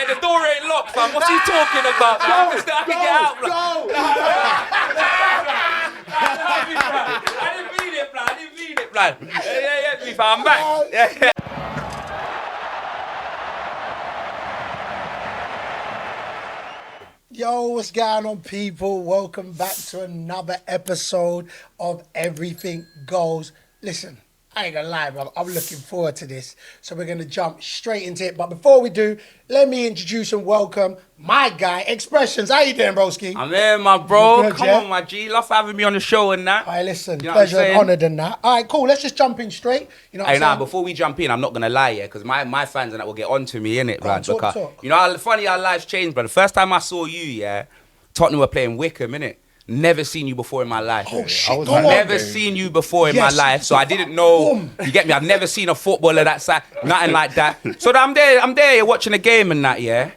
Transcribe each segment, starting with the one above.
Hey, the door ain't locked, fam. What's he talking about, man? I can get out, blood. I didn't mean it, blood. Yeah, me, fam. I'm back. Yeah. Yo, what's going on, people? Welcome back to another episode of Everything Goes. Listen, I ain't gonna lie, bro. I'm looking forward to this. So we're gonna jump straight into it. But before we do, let me introduce and welcome my guy, Expressions. How you doing, broski? I'm here, my bro. Good, Come yeah? on, my G. Love for having me on the show and that. All right, listen, You know pleasure what I'm and saying? honoured and that. All right, cool. Let's just jump in straight. You know what Hey, I'm nah, saying? before we jump in, I'm not going to lie, yeah, because my fans and that will get on to me, innit, Go on, right? talk. Because, you know, funny how life's changed, but the first time I saw you, yeah, Tottenham were playing Wickham, innit? Never seen you before in my life. Oh, shit, I've go on. never seen you before in Yes. my life, so I didn't know. Boom. You get me? I've never seen a footballer that side, nothing like that. So I'm there watching a game and that, yeah?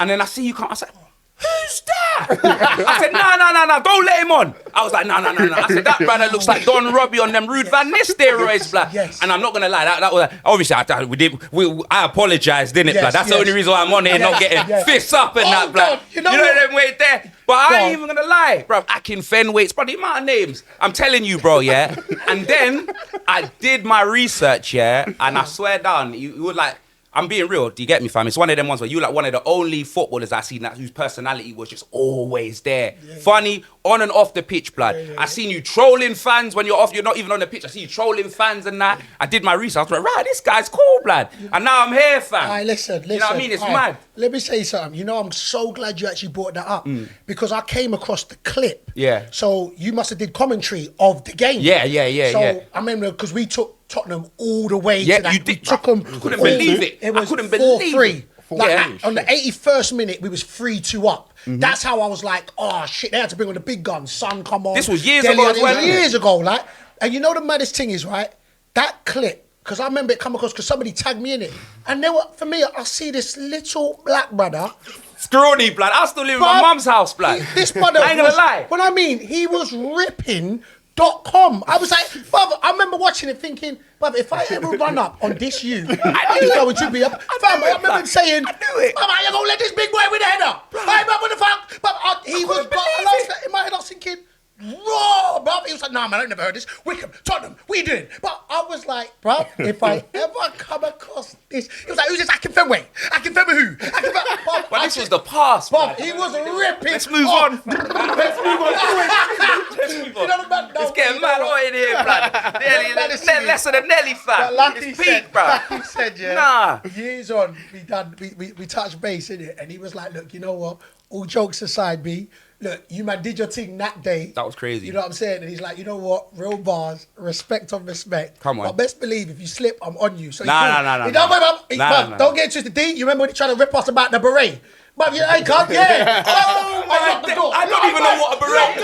And then I see you come, I said, who's that? I said, no, don't let him on. I was like, no. I said, that brother looks like Don Robbie on them Rude Van Ness steroids, blood. Yes. And I'm not gonna lie, that was obviously I apologized, didn't it, Yes, blood? That's the yes. only reason why I'm on here, not getting yes. fists up and Oh, that, blood. God, you know you what? them way there. But I Go ain't on. even gonna lie, bro. Akinfenwa, it's probably the amount of names. I'm telling you, bro, yeah. And then I did my research, yeah, and I swear down, you would like. I'm being real, do you get me, fam? It's one of them ones where you like one of the only footballers I seen that whose personality was just always there. Yeah. Funny, on and off the pitch, blood. I seen you trolling fans when you're not even on the pitch. I see you trolling fans and that. I did my research. I was like, right, this guy's cool, blood. And now I'm here, fam. All right, listen. You know what I mean? It's All right, mad. Let me say something. You know, I'm so glad you actually brought that up because I came across the clip. Yeah. So you must have did commentary of the game. Yeah. So I remember because we took Tottenham all the way Yeah, to that. you did. We took them. I couldn't believe it. It was I couldn't believe 4-3. it. Like, Yeah. on the 81st minute, we was 3-2 up. That's how I was like, oh shit, they had to bring on the big guns. Sun come on. This was years Dele ago Alli, as well, innit? Years ago, like. And you know the maddest thing is, right? That clip, because I remember it come across because somebody tagged me in it. And there were, for me, I see this little black brother. Scrawny, blood. I still live in my Bruv, mum's house, blood. This brother I ain't gonna was, lie. What I mean, he was ripping .com. I was like, bruv, I remember watching it thinking, bruv, if I ever run up on this you, it's going to be up. Fam, I remember saying, I knew it. Bruv, are you going to let this big boy with the header? Hey, bruv, what the fuck? But he was, but in my head I was thinking, raw, bruv. He was like, nah, man, I never heard this. Wickham, Tottenham, we doing? But I was like, bruv, if I ever come across this, he was like, who's this Akinfenwa? Akinfenwa who? Bruv, But this was the past, Bruv, blood. he was ripping. Let's move off. on. Let's move on. Let's move You know on. the man- It's getting mad hot in here, blood. Nelly, less than a Nelly, fam. But like he It's said, peak, bro. like he said, yeah. Nah. Years on, we touched base in it, and he was like, "Look, you know what? All jokes aside, B, look, you man did your thing that day. That was crazy. You know what I'm saying?" And he's like, "You know what? Real bars, respect on respect. Come on. But best believe if you slip, I'm on you." So Nah. Don't get into the D. You remember when he tried to rip us about the beret? But yeah, hey, God, yeah. Oh, I don't even know what a beret is.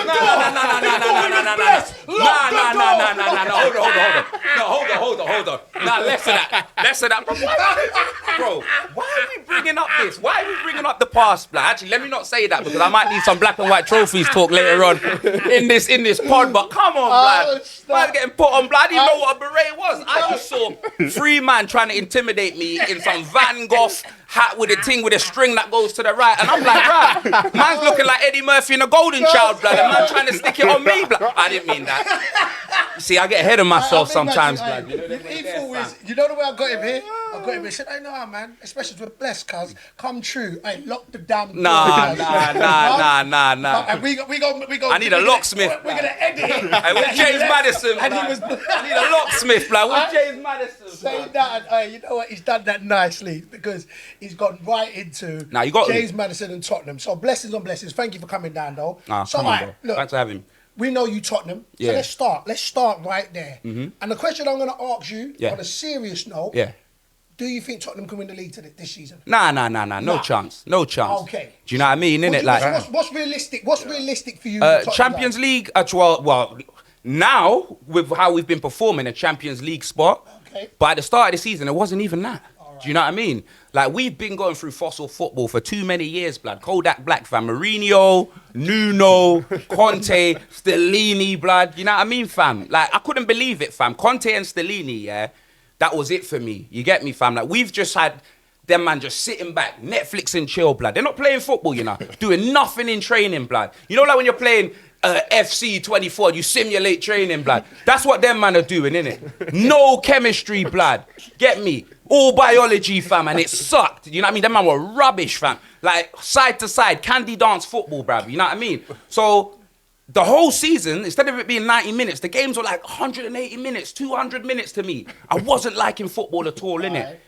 Hold on. Nah, less of that. Bro, why are we bringing up this? Why are we bringing up the past, blood? Actually, let me not say that because I might need some black and white trophies talk later on in this pod. But come on, blood. Man's getting put on, blood. I didn't know what a beret was. I just saw 3 men trying to intimidate me in some Van Gogh hat with a thing with a string that goes to the right, and I'm like, right, man's looking like Eddie Murphy in a Golden Child, blood, and man trying to stick it on me, blood. I didn't mean that. You see, I get ahead of myself sometimes, blood. You know the way I got him here? I got him here. He said, I know, man, especially with blessed, cuz, come true. Hey, lock the damn door. Nah. And we go. I need a locksmith. We're gonna edit it. Hey, with James Madison, And he blood. was. I need a locksmith, blood. With James Madison, Saying that, and you know what? He's done that nicely because he's gone right into Nah, you got James Madison and Tottenham. So blessings on blessings. Thank you for coming down, though. Nah, so come on, alright, bro. look, Thanks for having me. we know you Tottenham. Yeah. So let's start right there. And the question I'm going to ask you Yeah. on a serious note. Yeah. Do you think Tottenham can win the league this season? Nah. No chance. Okay. Do you know what I mean? Innit? Like, What's realistic? What's realistic for you? Champions League, well, now with how we've been performing, a Champions League spot. Okay. But at the start of the season, it wasn't even that. Do you know what I mean? Like, we've been going through fossil football for too many years, blood. Kodak Black, fam. Mourinho, Nuno, Conte, Stellini, blood. You know what I mean, fam? Like, I couldn't believe it, fam. Conte and Stellini, yeah, that was it for me. You get me, fam? Like, we've just had them man just sitting back, Netflix and chill, blood. They're not playing football, you know, doing nothing in training, blood. You know, like when you're playing FC 24, you simulate training, blood. That's what them man are doing, innit? No chemistry, blood. Get me? All biology, fam, and it sucked. You know what I mean? Them man were rubbish, fam. Like, side to side, candy dance football, bruv. You know what I mean? So, the whole season, instead of it being 90 minutes, the games were like 180 minutes, 200 minutes to me. I wasn't liking football at all, innit?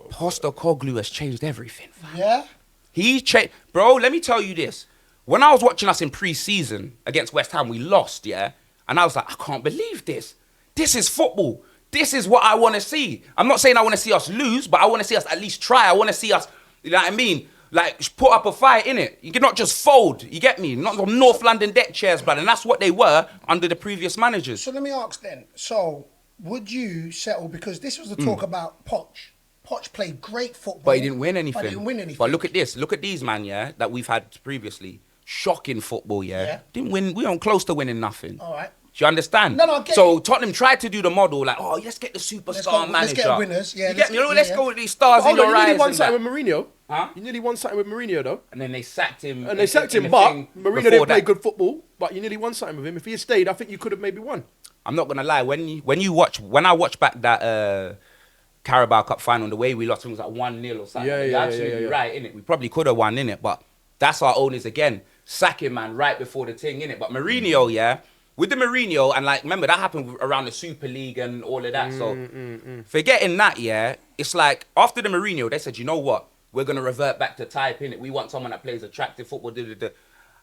Postecoglou has changed everything, fam. Yeah? He changed. Bro, let me tell you this. When I was watching us in pre-season against West Ham, we lost, yeah? And I was like, I can't believe this. This is football. This is what I want to see. I'm not saying I want to see us lose, but I want to see us at least try. I want to see us, you know what I mean? Like, put up a fight, innit? You cannot just fold, you get me? Not some North London deck chairs, blood. And that's what they were under the previous managers. So let me ask then. So, would you settle, because this was the talk about Poch. Poch played great football. But he didn't win anything. But look at this. Look at these, man, yeah, that we've had previously. Shocking football, yeah? Didn't win. We weren't close to winning nothing. All right. Do you understand? No, I get So it. Tottenham tried to do the model, like, oh, let's get the superstar manager. Let's get winners. Yeah, you get me? Let's go with these But stars hold in on, your you nearly eyes. won and something that. with Mourinho. Huh? You nearly won something with Mourinho, though. And then they sacked him. And they sacked him, the but thing Mourinho before didn't play that. good football. But you nearly won something with him. If he had stayed, I think you could have maybe won. I'm not gonna lie. When I watch back that Carabao Cup final, the way we lost, it was like 1-0 or something. Yeah, You're absolutely right, innit? We probably could have won, innit? But that's our owners again. Sacking, man, right before the thing, innit? But Mourinho, yeah, with the Mourinho, and like, remember, that happened around the Super League and all of that. So, forgetting that, yeah, it's like, after the Mourinho, they said, you know what? We're going to revert back to type, innit? We want someone that plays attractive football,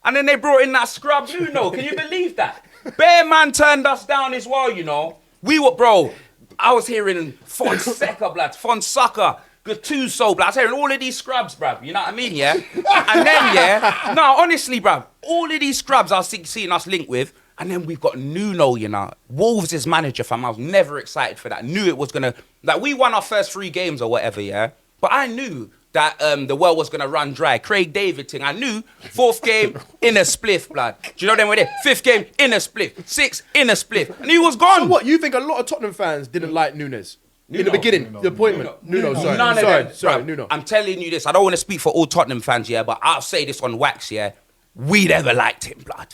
And then they brought in that scrub, you know. Can you believe that? Bear man turned us down as well, you know. We were, bro, I was hearing Fonseca, blood, Fonseca, Gattuso, blood. I was hearing all of these scrubs, bruv. You know what I mean, yeah? And then, yeah, no, honestly, bruv, all of these scrubs I was seeing us linked with, and then we've got Nuno, you know. Wolves' manager, fam. I was never excited for that. Knew it was going to, like, we won our first 3 games or whatever, yeah? But I knew that the well was going to run dry. Craig David thing. I knew 4th game in a spliff, blood. Do you know them were there? 5th game in a spliff. 6th in a spliff. And he was gone. So what, you think a lot of Tottenham fans didn't like Nunes? In the beginning, the appointment. Nuno, sorry. None of them. Sorry, Bruv, Nuno. I'm telling you this. I don't want to speak for all Tottenham fans, yeah, but I'll say this on wax, yeah. We never liked him, blood.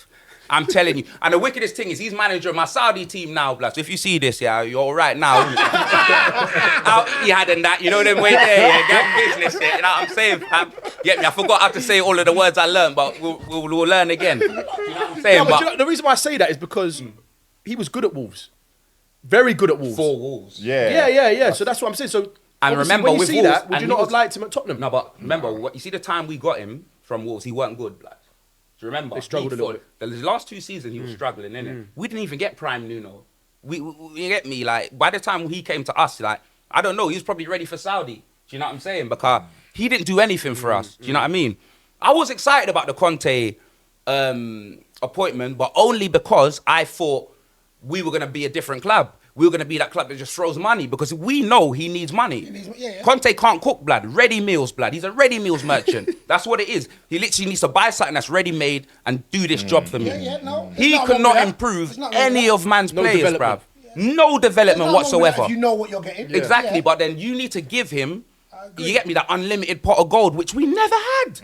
I'm telling you. And the wickedest thing is he's manager of my Saudi team now, blood. So if you see this, yeah, you're all right now. Out Etihad and that, you know them way there, yeah. Gang business, yeah. You know what I'm saying, fam? Get me? I forgot how to say all of the words I learned, but we'll learn again. You know what I'm saying? No, but you know, the reason why I say that is because he was good at Wolves. Very good at Wolves. For Wolves. Yeah. So that's what I'm saying. So And remember, when you with see Wolves, that, would and you he not was- have liked him at Tottenham? No, but remember, you see the time we got him from Wolves, he weren't good, blood. Do you remember? They struggled a little bit. The last 2 seasons, he was struggling, innit? We didn't even get prime Nuno. We you get me? Like, by the time he came to us, like, I don't know, he was probably ready for Saudi. Do you know what I'm saying? Because he didn't do anything for us. Do you know what I mean? I was excited about the Conte appointment, but only because I thought we were going to be a different club. We were going to be that club that just throws money because we know he needs money. Conte can't cook, blood. Ready meals, blood. He's a ready meals merchant. That's what it is. He literally needs to buy something that's ready made and do this job for me. He could not improve any of man's players, bruv. No development whatsoever. You know what you're getting. Exactly, but then you need to give him, you get me, that unlimited pot of gold, which we never had.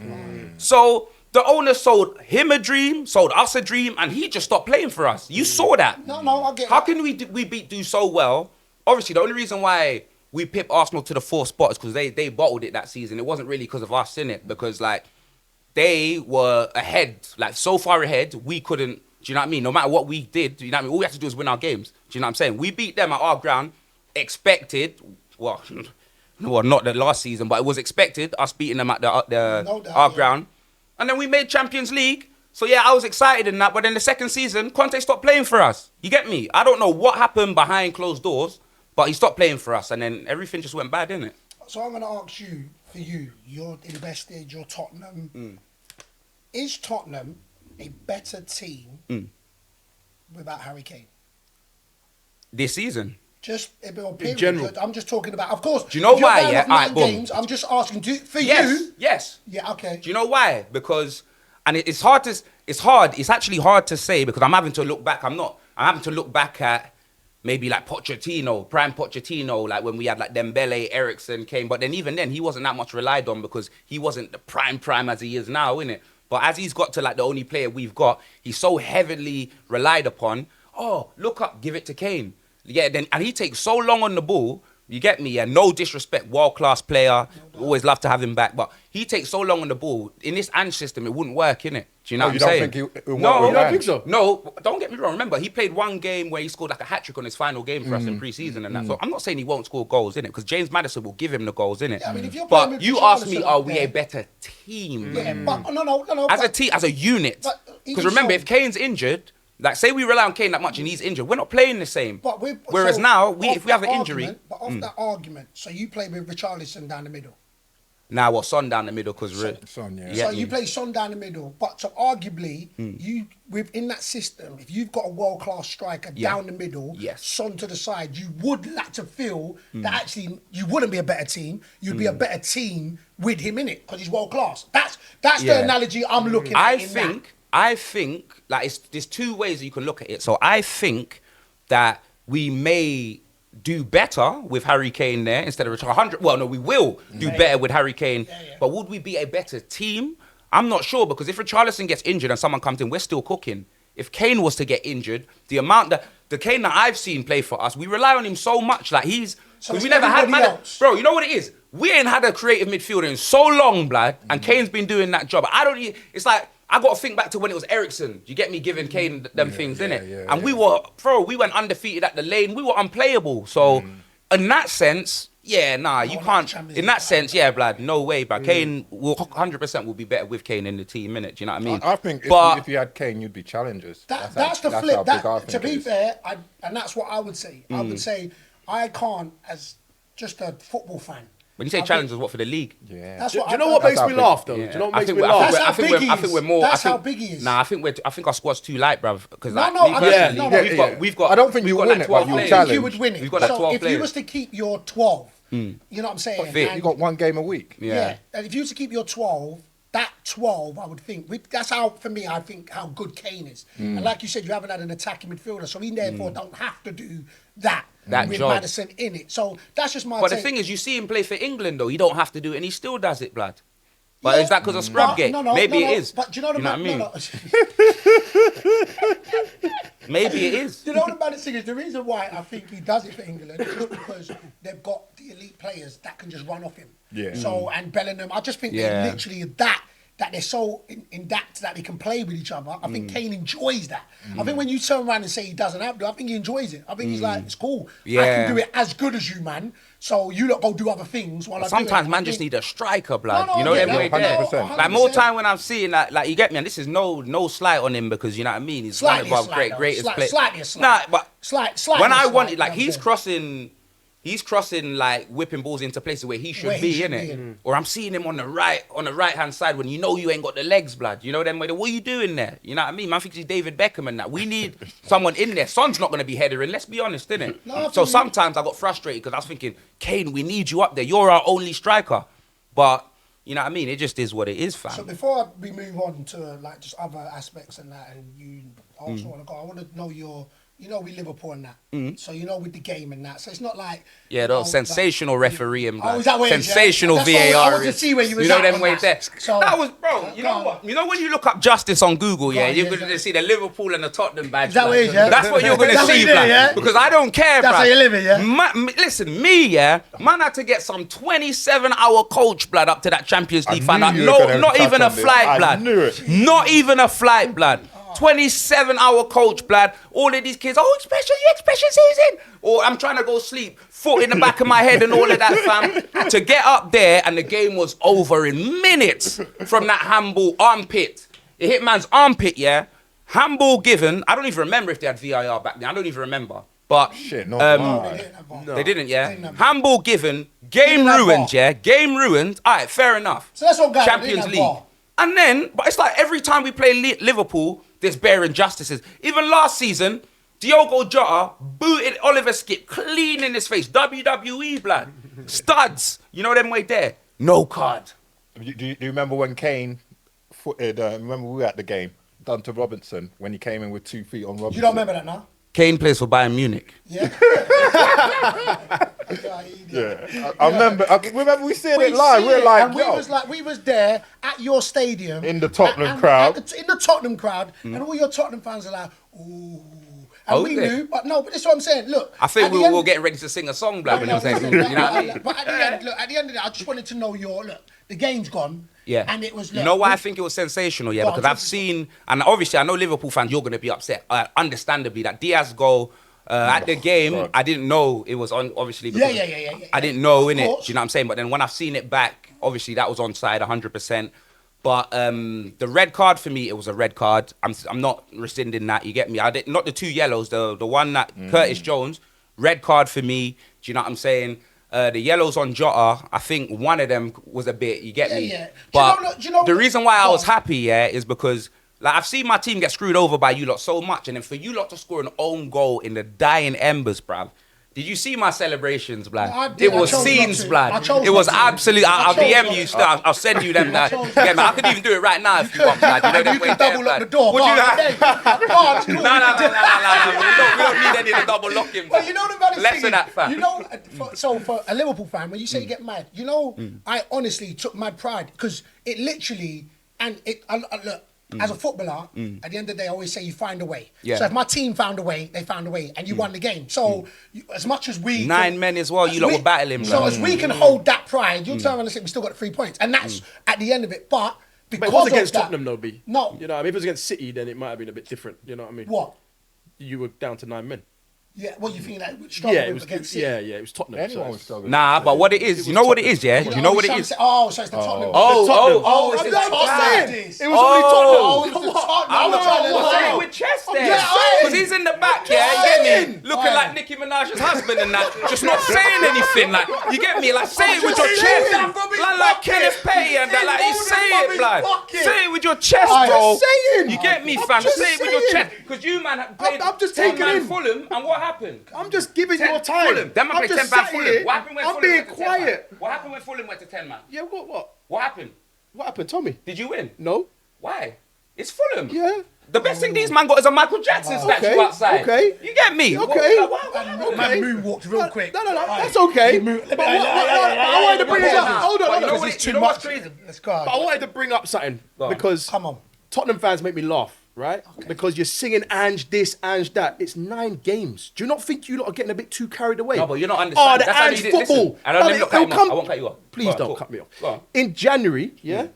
So the owner sold him a dream, sold us a dream, and he just stopped playing for us. You saw that. No, I get How that. can we do so well? Obviously, the only reason why we pipped Arsenal to the 4th spot is because they bottled it that season. It wasn't really because of us, innit? Because, like, they were ahead, like, so far ahead, we couldn't, do you know what I mean? No matter what we did, do you know what I mean? All we had to do was win our games. Do you know what I'm saying? We beat them at our ground, expected, well, not the last season, but it was expected, us beating them at our ground. And then we made Champions League. So, yeah, I was excited in that. But then the second season, Conte stopped playing for us. You get me? I don't know what happened behind closed doors, but he stopped playing for us. And then everything just went bad, didn't it? So I'm going to ask you, for you, you're invested, you're Tottenham. Is Tottenham a better team without Harry Kane? This season? Just a bit of period. general. I'm just talking about, of course. Do you know if you're why, going yeah? off 9 Alright, boom. games, I'm just asking, for Yes, you. yes. Yeah, okay. Do you know why? Because, and it's hard. It's actually hard to say because I'm having to look back. I'm having to look back at maybe like Pochettino, prime Pochettino, like when we had like Dembele, Ericsson, Kane. But then even then, he wasn't that much relied on because he wasn't the prime as he is now, innit? But as he's got to like the only player we've got, he's so heavily relied upon. Oh, look up, give it to Kane. Yeah, then and he takes so long on the ball. You get me? Yeah, no disrespect, world-class player. Always love to have him back. But he takes so long on the ball. In this Ange system, it wouldn't work, innit? Do you know what I'm saying? You don't think No, you don't think so? No, don't get me wrong. Remember, he played one game where he scored like a hat-trick on his final game for us in pre-season and that. So I'm not saying he won't score goals, innit? Because James Maddison will give him the goals, innit? Yeah, I mean, if you're playing but with you asked me, Richarlison are up we there- a better team? Yeah, but no. As a but- team, as a unit. but Because even remember, so- if Kane's injured, like say we rely on Kane that much and he's injured, we're not playing the same. But Whereas so now, off if we have an that injury, argument- But off that argument, so you play with Richarlison down the middle. now what? Son down the middle because Son, yeah. So you play Son down the middle, but so arguably you within that system, if you've got a world class striker down the middle, Yes. Son to the side, you would like to feel that actually you wouldn't be a better team. You'd be a better team with him in it because he's world class. That's Yeah. the analogy I'm looking at. I think like there's two ways you can look at it. So I think that we may do better with Harry Kane there instead of 100. Well, no, we will do better with Harry Kane. Yeah. But would we be a better team? I'm not sure because if Richarlison gets injured and someone comes in, we're still cooking. If Kane was to get injured, the amount that the Kane that I've seen play for us, we rely on him so much. Like So it's we never had everybody else. bro. You know what it is? We ain't had a creative midfielder in so long, blood, and Kane's been doing that job. It's like I got to think back to when it was Ericsson. You get me giving Kane them things, innit? And we went undefeated at the lane. We were unplayable. So in that sense, yeah, nah, you not can't. Champions In that League. sense, yeah, blood, no way, but Kane will 100% will be better with Kane in the team, innit? Do you know what I mean? I think but if you had Kane, you'd be challengers. That's the how flip. big I To think be it is. fair, and that's what I would say. I would say I can't, as just a football fan. when you say I think- challengers, what for the league? Yeah. That's Do what you know I- what that's makes how me big- laugh though? Yeah. Do you know what I makes think me we're- laugh? That's how big he I think is. we're more. That's I how think, big he is. Nah, I think our squad's too light, bruv. Because No, like, no, me I personally, don't- no, we've no. got, we've got. I don't think we've you got win like it, 12 but you players. challenge. You would win it. We've got like so 12 if players. you was to keep your 12, you know what I'm saying? Fit. And- You got one game a week. Yeah. And if you was to keep your 12, that 12, I would think, that's how, for me, I think how good Kane is. And like you said, you haven't had an attacking midfielder, so he therefore don't have to do that with job. Maddison in it. So that's just my But the take. thing is, you see him play for England, though. He don't have to do it, and he still does it, blood. But Yeah, is that because of Scrubgate? no, Maybe no, it is. But do you know the what I mean? no. Maybe it is. You know what the maddest thing is? The reason why I think he does it for England is just because they've got the elite players that can just run off him. Yeah. So, and Bellingham, I just think Yeah. they're literally that they're so in that they can play with each other. I think Kane enjoys that. I think when you turn around and say he doesn't have to, I think he enjoys it. I think he's like, it's cool. I Yeah. can do it as good as you, man. So you lot go do other things while I do it. Sometimes I man just think- need a striker, blood. No, you know yeah, them way no, there. 100%. Like more time when I'm seeing that, like you get me, and this is no slight on him because you know what I mean. He's one Slightly of a our slight, though. greatest players. Slightly a slight. Nah, but Slightly when a I slight, wanted, you know like what I'm saying? he's crossing like whipping balls into places where he should Where he be, should innit? be in. Or I'm seeing him on the right hand side when you know you ain't got the legs, blood. You know them way. What are you doing there? You know what I mean? Man thinks he's David Beckham and that. We need someone in there. Son's not gonna be headering. Let's be honest, innit? No, I So feel you. sometimes I got frustrated because I was thinking, Kane, we need you up there. You're our only striker. But you know what I mean? It just is what it is, fam. So before we move on to like just other aspects and that, and you also want to go, I want to know we Liverpool and that. So with the game and that. So it's not like Yeah, those sensational refereeing, Oh, is that what it is, yeah? sensational That's what I VAR. wanted to see where you was know at them on ways that. there. So- that was, bro. You Go know on. what? You know when you look up justice on Google, yeah, on, you're yeah, gonna yeah. see the Liverpool and the Tottenham badge. Is that blood. what it is, yeah? That's what you're gonna That's what see, you do, blood. yeah? Because I don't care, That's blood. how you live it, yeah? Listen, me, yeah, man had to get some 27-hour coach blood up to that Champions League knew final. you were No, gonna not touch even a on this. flight, I blood. knew it. Not even a flight, blood. 27-hour coach, blood. All of these kids, expression season. Or I'm trying to go sleep, foot in the back of my head and all of that, fam. To get up there and the game was over in minutes from that handball armpit. It hit man's armpit, yeah. Handball given. I don't even remember if they had VIR back then. I don't even remember. But Shit, no. they didn't, yeah. They didn't have Handball given, game Didn't have ruined, VAR. yeah. Game ruined. All right, fair enough. So that's what got it, Champions they didn't League. have VAR. And then, but it's like every time we play Liverpool, there's bare injustices. Even last season, Diogo Jota booted Oliver Skip clean in his face. WWE, blood. Studs. You know them way there. No card. Do you remember when Kane footed? Remember we were at the game. Done to Robinson when he came in with 2 feet on Robinson. You don't remember that now? Kane plays for Bayern Munich. Yeah. Yeah. I remember we seeing it live. We were like, and we was there at your stadium In the Tottenham crowd. in the Tottenham crowd, and all your Tottenham fans are like, ooh. And Oh, we yeah. knew, but no, but this is what I'm saying. Look, I think at we the end- were getting ready to sing a song, blood, when you were saying, listen, you know what I mean? But at the end, look, at the end of the day, I just wanted to know the game's gone. Yeah. And it was. You know why I think it was sensational, yeah? Go on, Because talk I've to me. seen, and obviously I know Liverpool fans, you're going to be upset, understandably, that Diaz goal at the game, God. I didn't know it was on, obviously. Yeah, because yeah. I didn't know, Of innit? course. Do you know what I'm saying? But then when I've seen it back, obviously that was onside 100%. But the red card for me, it was a red card. I'm not rescinding that. You get me? I did not the two yellows. The one that Curtis Jones, red card for me. Do you know what I'm saying? The yellows on Jota, I think one of them was a bit. You get me? Yeah. But Do you know the reason why I Go was on. happy, yeah, is because like I've seen my team get screwed over by you lot so much, and then for you lot to score an own goal in the dying embers, bruv. Did you see my celebrations, blood? I did. It was I chose scenes, not to. blood. I chose It was not to. absolute. I I'll chose DM not you. to. Stuff. I'll send you them. That. chose Yeah, not man. I could even do it right now if you want, blood. You know them You way can there, double blood. lock the door. Would you Go on, like? hey, go on, cool. No. We don't need any of the double locking. But you know the baddest Less thing of that, is, fam. you know, for a Liverpool fan, when you say you get mad, you know, I honestly took mad pride because it literally, and it, look, as a footballer, at the end of the day, I always say you find a way. Yeah. So if my team found a way, they found a way, and you won the game. So as much as we... 9 men as well, you lot were battling, So blood. as we can hold that pride, you'll turn around and say we still got the 3 points. And that's at the end of it. But because But it was of against that, Tottenham, though, B. No. You know, I mean, if it was against City, then it might have been a bit different. You know what I mean? What? You were down to 9 men. Yeah, what you think that struggle Yeah, it with was. against City? Yeah, it was Tottenham. anyone so was struggling. Nah, but what it is, you know what it is, yeah? You know what it is? Oh, so it's the Tottenham. Oh, it's I'm the not Tottenham. saying. It was only Oh, Tottenham. it's the Tottenham. I'm not trying to saying lie. it with chest there. just saying. Because he's in the back, yeah, you get me? Looking like Nicki Minaj's husband and that. Just not saying anything, like, you get me? Like, say it with your chest. Like Kenneth Petty and that, like, you say it, blood. Say it with your chest, bro. saying. You get me, I'm fam? just Say it with your saying. chest. Because you, man, played I'm just 10 taking man in. Fulham, and what happened? I'm just giving your time. Fulham. Them man I'm played 10 just man sat Fulham. here. What happened when I'm Fulham being went to 10 man? quiet. What happened when Fulham went to 10 man? Yeah, what? What happened? What happened? Tell me. Did you win? No. Why? It's Fulham. Yeah. The best thing these man got is a Michael Jackson statue Okay, outside. okay. You get me? Okay. Man moonwalked real quick. No, that's okay. But I wanted to bring it up. Hold on. You know what? It's You too know what's much. crazy? Let's go. But I wanted to bring up something on. because Come on. Tottenham fans make me laugh, right? Because you're singing Ange this, Ange that. It's 9 games. Do you not think you lot are getting a bit too carried away? No, but you're not Oh, understanding. the That's how you Ange did- listen, football. and let me not cut you off. I won't cut you off. Please Go on, don't talk. cut me off. Go on. In January, yeah,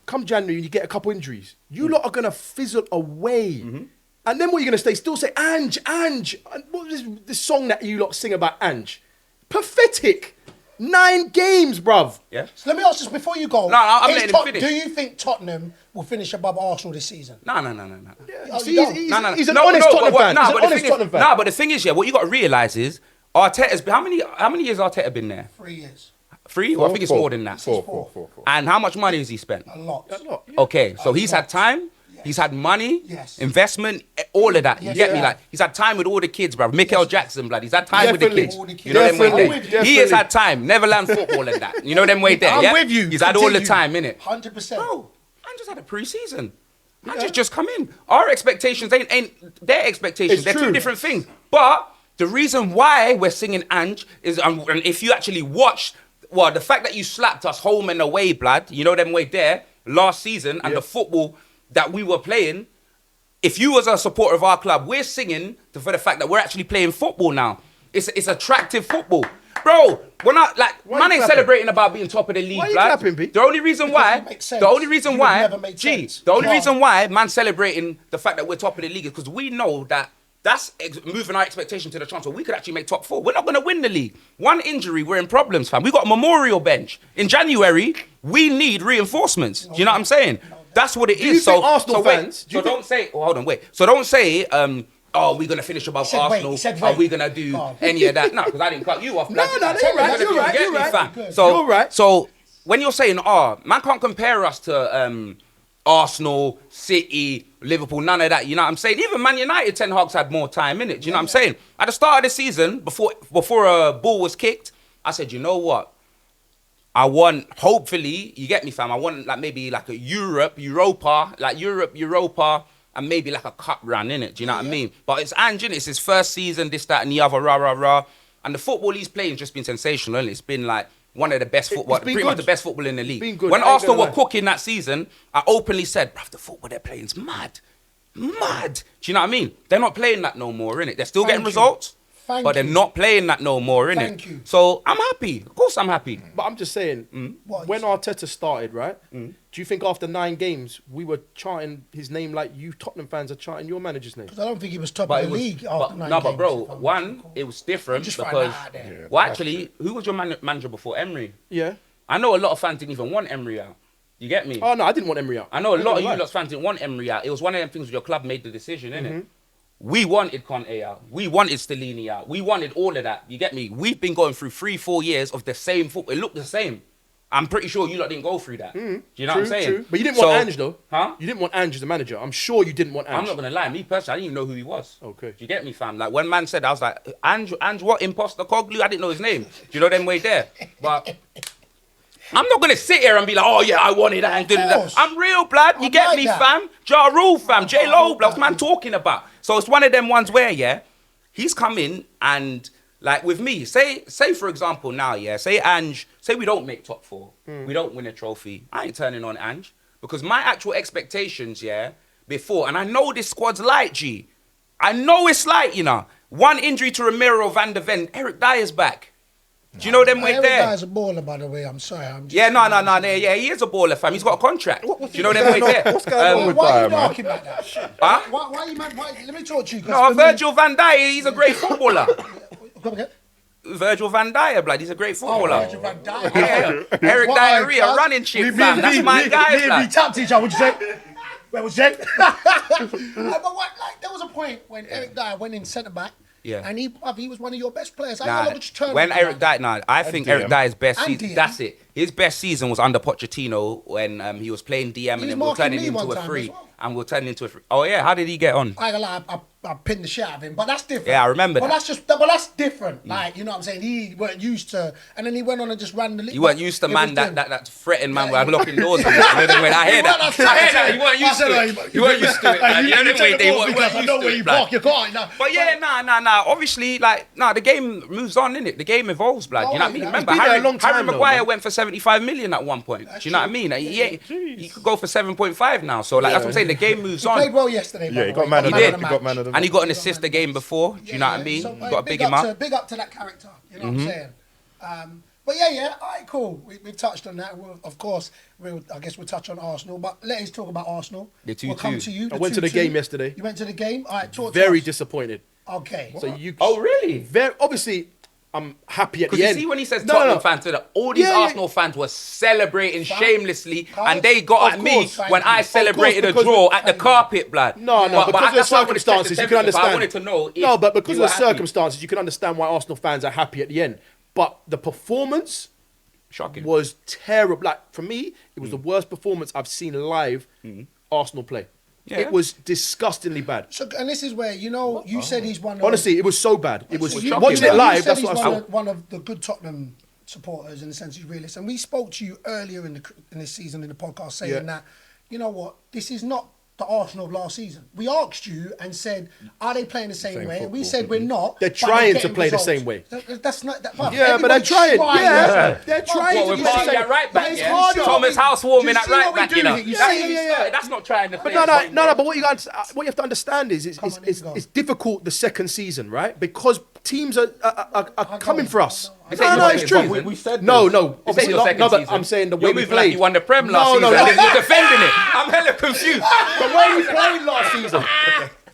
come January, you get a couple injuries. You lot are going to fizzle away. And then what are you going to say? Still say, Ange. And what was this song that you lot sing about Ange? Pathetic. 9 games, bruv. Yeah. So let me ask this before you go. No, I'm Is letting him finish. Do you think Tottenham will finish above Arsenal this season? No. Oh, See, you don't? he's No. an No, honest no, Tottenham but fan. no, He's but an the honest thing Tottenham is, fan. no, but the thing is, yeah, what you got to realise is Arteta's been, how many years Arteta been there? 3 years. 3? Well, I think it's more than that. Four. And how much money has he spent? A lot. Okay, so he's had time. He's had money, Yes. investment, all of that. You Yes, get me? yeah. Like he's had time with all the kids, bro. Michael Jackson, blood. He's had time with Definitely. the kids. All the kids. You know them way Definitely. there. He has had time. Neverland football and that. You know them way there. I'm yeah? with you. He's had all the Continue. time, innit? 100%. Bro, man just had a pre-season. Man just come in. Our expectations ain't their expectations. It's They're true. two different things. But the reason why we're singing Ange is, and if you actually watch, well, the fact that you slapped us home and away, blood, you know them way there, last season, and the football that we were playing, if you was a supporter of our club, we're singing for the fact that we're actually playing football now. It's attractive football. Bro, when I like Why man you ain't clapping? celebrating about being top of the league, Why you blood. clapping, B? The only reason why, it makes sense. the only reason You why, would never make sense. the only Why? reason why man celebrating the fact that we're top of the league is because we know that that's moving our expectation to the chance where we could actually make top 4. We're not going to win the league. One injury, we're in problems, fam. We got a memorial bench. In January, we need reinforcements. Do you know what I'm saying? That's what it you is. think So, Arsenal wait, fans- do So you think- don't say, oh, hold on, wait. So don't say, oh, we're going to finish above said wait, Arsenal. he said Are wait. we going to do Oh. any of that? No, because I didn't cut you off. No, you're right, You're you're gonna right, get you're me, right. fam. So, You're right. So when you're saying, man can't compare us to Arsenal, City, Liverpool, none of that. You know what I'm saying? Even Man United, Ten Hag's had more time in it. Do you know what I'm saying? At the start of the season, before a ball was kicked, I said, you know what? I want, hopefully, you get me, fam. I want like maybe like a Europa, and maybe like a cup run, innit? Do you know what I mean? But it's Ange, innit? It's his first season, this, that, and the other, rah, rah, rah. And the football he's playing has just been sensational, innit? It's been like one of the best football, pretty much the best football in the league. Been good. When I ain't Arsenal gonna were lie. cooking that season, I openly said, bruv, the football they're playing is mad. Mad. Do you know what I mean? They're not playing that no more, innit? They're still getting results, but they're not playing that no more, innit? Thank you. So I'm happy. Of course I'm happy. But I'm just saying, when Arteta started, right? Do you think after 9 games we were chanting his name like you Tottenham fans are chanting your manager's name? Because I don't think he was top But of it the was, league after 9 but games, bro, if I'm one, not sure. it was different Just find because, out there. well, actually, who was your manager before Emery? Yeah. I know a lot of fans didn't even want Emery out. You get me? Oh no, I didn't want Emery out. I know a lot of you Right. lot fans didn't want Emery out. It was one of them things where your club made the decision, innit? We wanted Conte out. We wanted Stellini out. We wanted all of that. You get me? We've been going through 3-4 years of the same football. It looked the same. I'm pretty sure you lot didn't go through that. Do you know what I'm saying? True. But you didn't want Ange though. Huh? You didn't want Ange as the manager. I'm sure you didn't want Ange. I'm not gonna lie, me personally, I didn't even know who he was. Okay. Do you get me, fam? Like when man said, I was like, Ange what? Postecoglou? I didn't know his name. Do you know them way there? But I'm not gonna sit here and be like, oh yeah, I wanted Ange. course. I'm real, blood. You I get like me, that. fam? Ja Rule, fam. J Lo, blood. What's man that. talking about? So it's one of them ones where, yeah, he's come in and like with me, say for example now, yeah, say Ange, say we don't make top 4, we don't win a trophy. I ain't turning on Ange because my actual expectations, yeah, before, and I know this squad's light, G. I know it's light, you know. One injury to Ramiro, Van der Ven, Eric Dyer's back. Do you know them way Every there? guy's a baller, by the way. I'm sorry. I'm just Yeah, no, yeah, he is a baller, fam. He's got a contract. Do you know them way there? What's going on with Why are Dyer, you man? talking like that? Shit. Huh? Why you man? Let me talk to you. 'cause No, for me- Virgil van Dijk, he's a great footballer. Come again? Virgil van Dijk, blood, he's a great footballer. Virgil van Dijk. Yeah, Eric Diarrhea, running shit, fam. That's my guy, We blood. tapped each other. What'd you say? Where was Jake? But what, like, there was a point when Eric Dyer went in centre back. Yeah. And he was one of your best players. I Nah, don't know which turn. when Eric Dyer, I think Eric Dyer's best And season. DM. That's it. His best season was under Pochettino when he was playing DM was and then we were marking turning me into one a time free. as well. And we were turning into a free. Oh yeah, how did he get on? I ain't gonna lie, I pinned the shit out of him, but that's different. Yeah, I remember but that. That's different. Like, you know what I'm saying? He weren't used to, and then he went on and just ran the league. You weren't used to man It was that threatened man Yeah, with locking doors. You know them way. I hear that. I hear that. You weren't used to it. You weren't used to it. man. You know them way. They weren't because I used know to where it. you blood. park your car. You know. But yeah, nah. Obviously, like, the game moves on, innit? The game evolves, blood. You know what I mean? Oh, Remember, been there a Harry long time, though, Maguire man. went for 75 million at one point. Do you know what I mean? He could go for 7.5 now. So, like, that's what I'm saying. The game moves He played on. well yesterday. by Yeah, the he got way. man of the- the he he got man of the And he got an assist the game before. Do you know what I mean? So, You got to big him up up. big up to that character. You know what I'm saying? But yeah, all right, cool. We've touched on that. Of course, I guess we'll touch on Arsenal. But let's talk about Arsenal. The 2-2. We'll come to you. I went to the 2-2. game yesterday. You went to the game? All right, talk to Very us. disappointed. Okay. So you. Oh, really? Very obviously, I'm happy at Because the you end. see when he says No, Tottenham no. fans, all these Yeah, yeah. Arsenal fans were celebrating shamelessly, Of and they got Of at me course. when I Of celebrated a course, draw at the carpet, blood. No, But because of the that's why I wanted to check the circumstances, you can temperature, but understand. I wanted to know if No, but because you of the were happy. circumstances, you can understand why Arsenal fans are happy at the end. But the performance Shocking. was terrible. Like, for me, it was the worst performance I've seen live Arsenal play. Yeah. It was disgustingly bad. So, and this is where, you said he's one of... Honestly, it was so bad. It was So you- watching you it live. said That's he's what I saw. one of the good Tottenham supporters in the sense he's realist. And we spoke to you earlier in this season in the podcast saying Yeah. that, you know what, this is not the Arsenal of last season. We asked you and said, are they playing the same way? And we said we're not. They're but trying to getting play the results. same way. That's not that. Yeah, but they're trying. Yeah, they're trying What, to with do the Barney same. at right But back, it's yeah? hard. Thomas Housewarming Do you at see right what we back, do you know. here? You That's see- how you yeah. started. That's not trying to play. No. But what you have to understand is Come on, let's go. it's difficult the second season, right? Because teams are coming for us. It's No, your no, second it's true. season. We said No, this. no, This ain't obviously your not. second No, but season. I'm saying the way You're we moving like played. you won the Prem last No, season. no, and you're defending it. I'm hella confused. The way we played last season.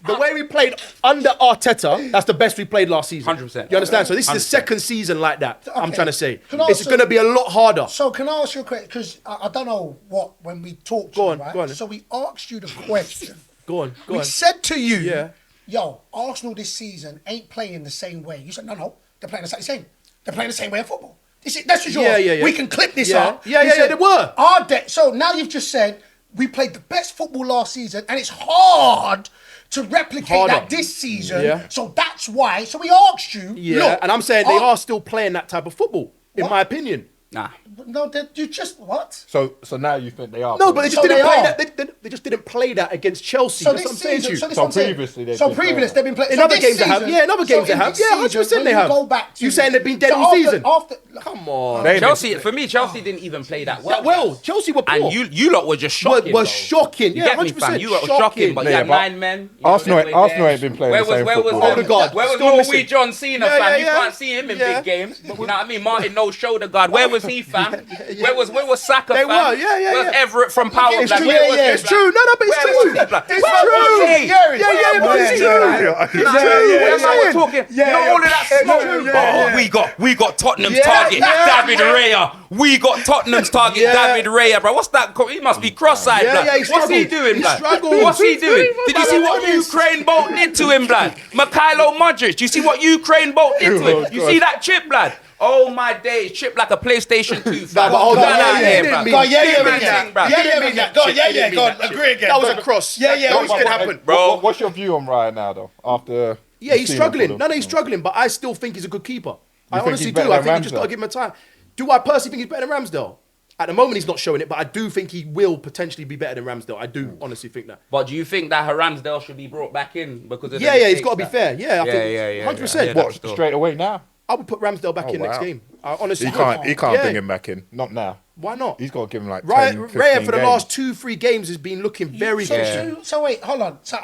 The way we played under Arteta, that's the best we played last season. 100%. You understand? So this is the 100%. second season like that. I'm Okay. trying to say. Can I It's also- going to be a lot harder. So can I ask you a question? Because I don't know when we talked to Go you, on, right? go on. So we asked you the question. Go on. We said to you, Yeah. yo, Arsenal this season ain't playing the same way. You said, no, they're playing the same. They're playing the same way of football. That's just yours. Yeah. We can clip this Yeah. up. Yeah, You yeah, said, they were. So now you've just said, we played the best football last season, and it's hard to replicate Harder. that this season. Yeah. So that's why. So we asked you, Yeah, look, and I'm saying they are still playing that type of football, in What? my opinion. Nah. No, you just what? So now you think they are? No, but they just So didn't they play are. that. They just didn't play that against Chelsea. So That's what this I'm saying to season, you. so this So what I'm saying. previously they've So been previously playing. they've been playing. In so other this games they have. season- Yeah, in other so games they in have. this Yeah, season, 100% they when have. you go back to You saying they've been dead so all after- season? After, Come on. They- Chelsea, for me, Chelsea didn't even play that well. Well, Chelsea were poor. And you lot were just shocking. was though. shocking. You Yeah, get me, 100%. fam. You lot were shocking, but you Yeah, had but 9 men. You know, Arsenal they were there. ain't been playing Where the was same where was football. Odegaard, where was still Norway missing. John Cena, Yeah, fam? yeah, You yeah. can't see him in Yeah. big games. You know what I mean? Martin no shoulder guard. Where was he, fam? Where was Saka, They fam? were, yeah, yeah, Where's yeah. Everett from Power? It's Black? true, Where was he, it's black? true. No, but it's Where true. was he, black? It's Where true. was he? Yeah, but it's true. It's true. That's how we're talking. You know all of that smoke. We got Tottenham's target, David Raya. We got Tottenham's target, David Raya, bro. What's that? He must be cross-eyed, Yeah, blood. yeah, he What's he struggled. doing, He blood? struggled. What's he doing? Did you see what Honest. Ukraine boat did to him, blood? Mikhailo Modric. Do you see what Ukraine boat did to him? You see that chip, blood? Oh my days, chip like a PlayStation 2. fam. but hold Get on, out yeah, here, yeah, bruv. yeah, yeah, Big yeah, man yeah. thing, bruv. Go on, agree again. That was a cross. Yeah, yeah, That what's was gonna gonna happen? Bro. What's your view on Ryan now, though? After Yeah, he's seeing struggling. him No, he's struggling, but I still think he's a good keeper. I think honestly he's do. better I than think you just got to Ramsdale? give him a time. Do I personally think he's better than Ramsdale? At the moment, he's not showing it, but I do think he will potentially be better than Ramsdale. I do honestly think that. But do you think that Ramsdale should be brought back in because of the Yeah, it's mistakes got to be that- fair. Yeah, I think yeah, 100%. yeah, What? What, Still. straight away now? I would put Ramsdale back Oh, in next wow. game. I honestly He would. can't Yeah. bring him back in. Not now. Why not? He's got to give him like 10, Raya 15 for the games. last 2-3 games has been looking very So, good. so wait, hold on. So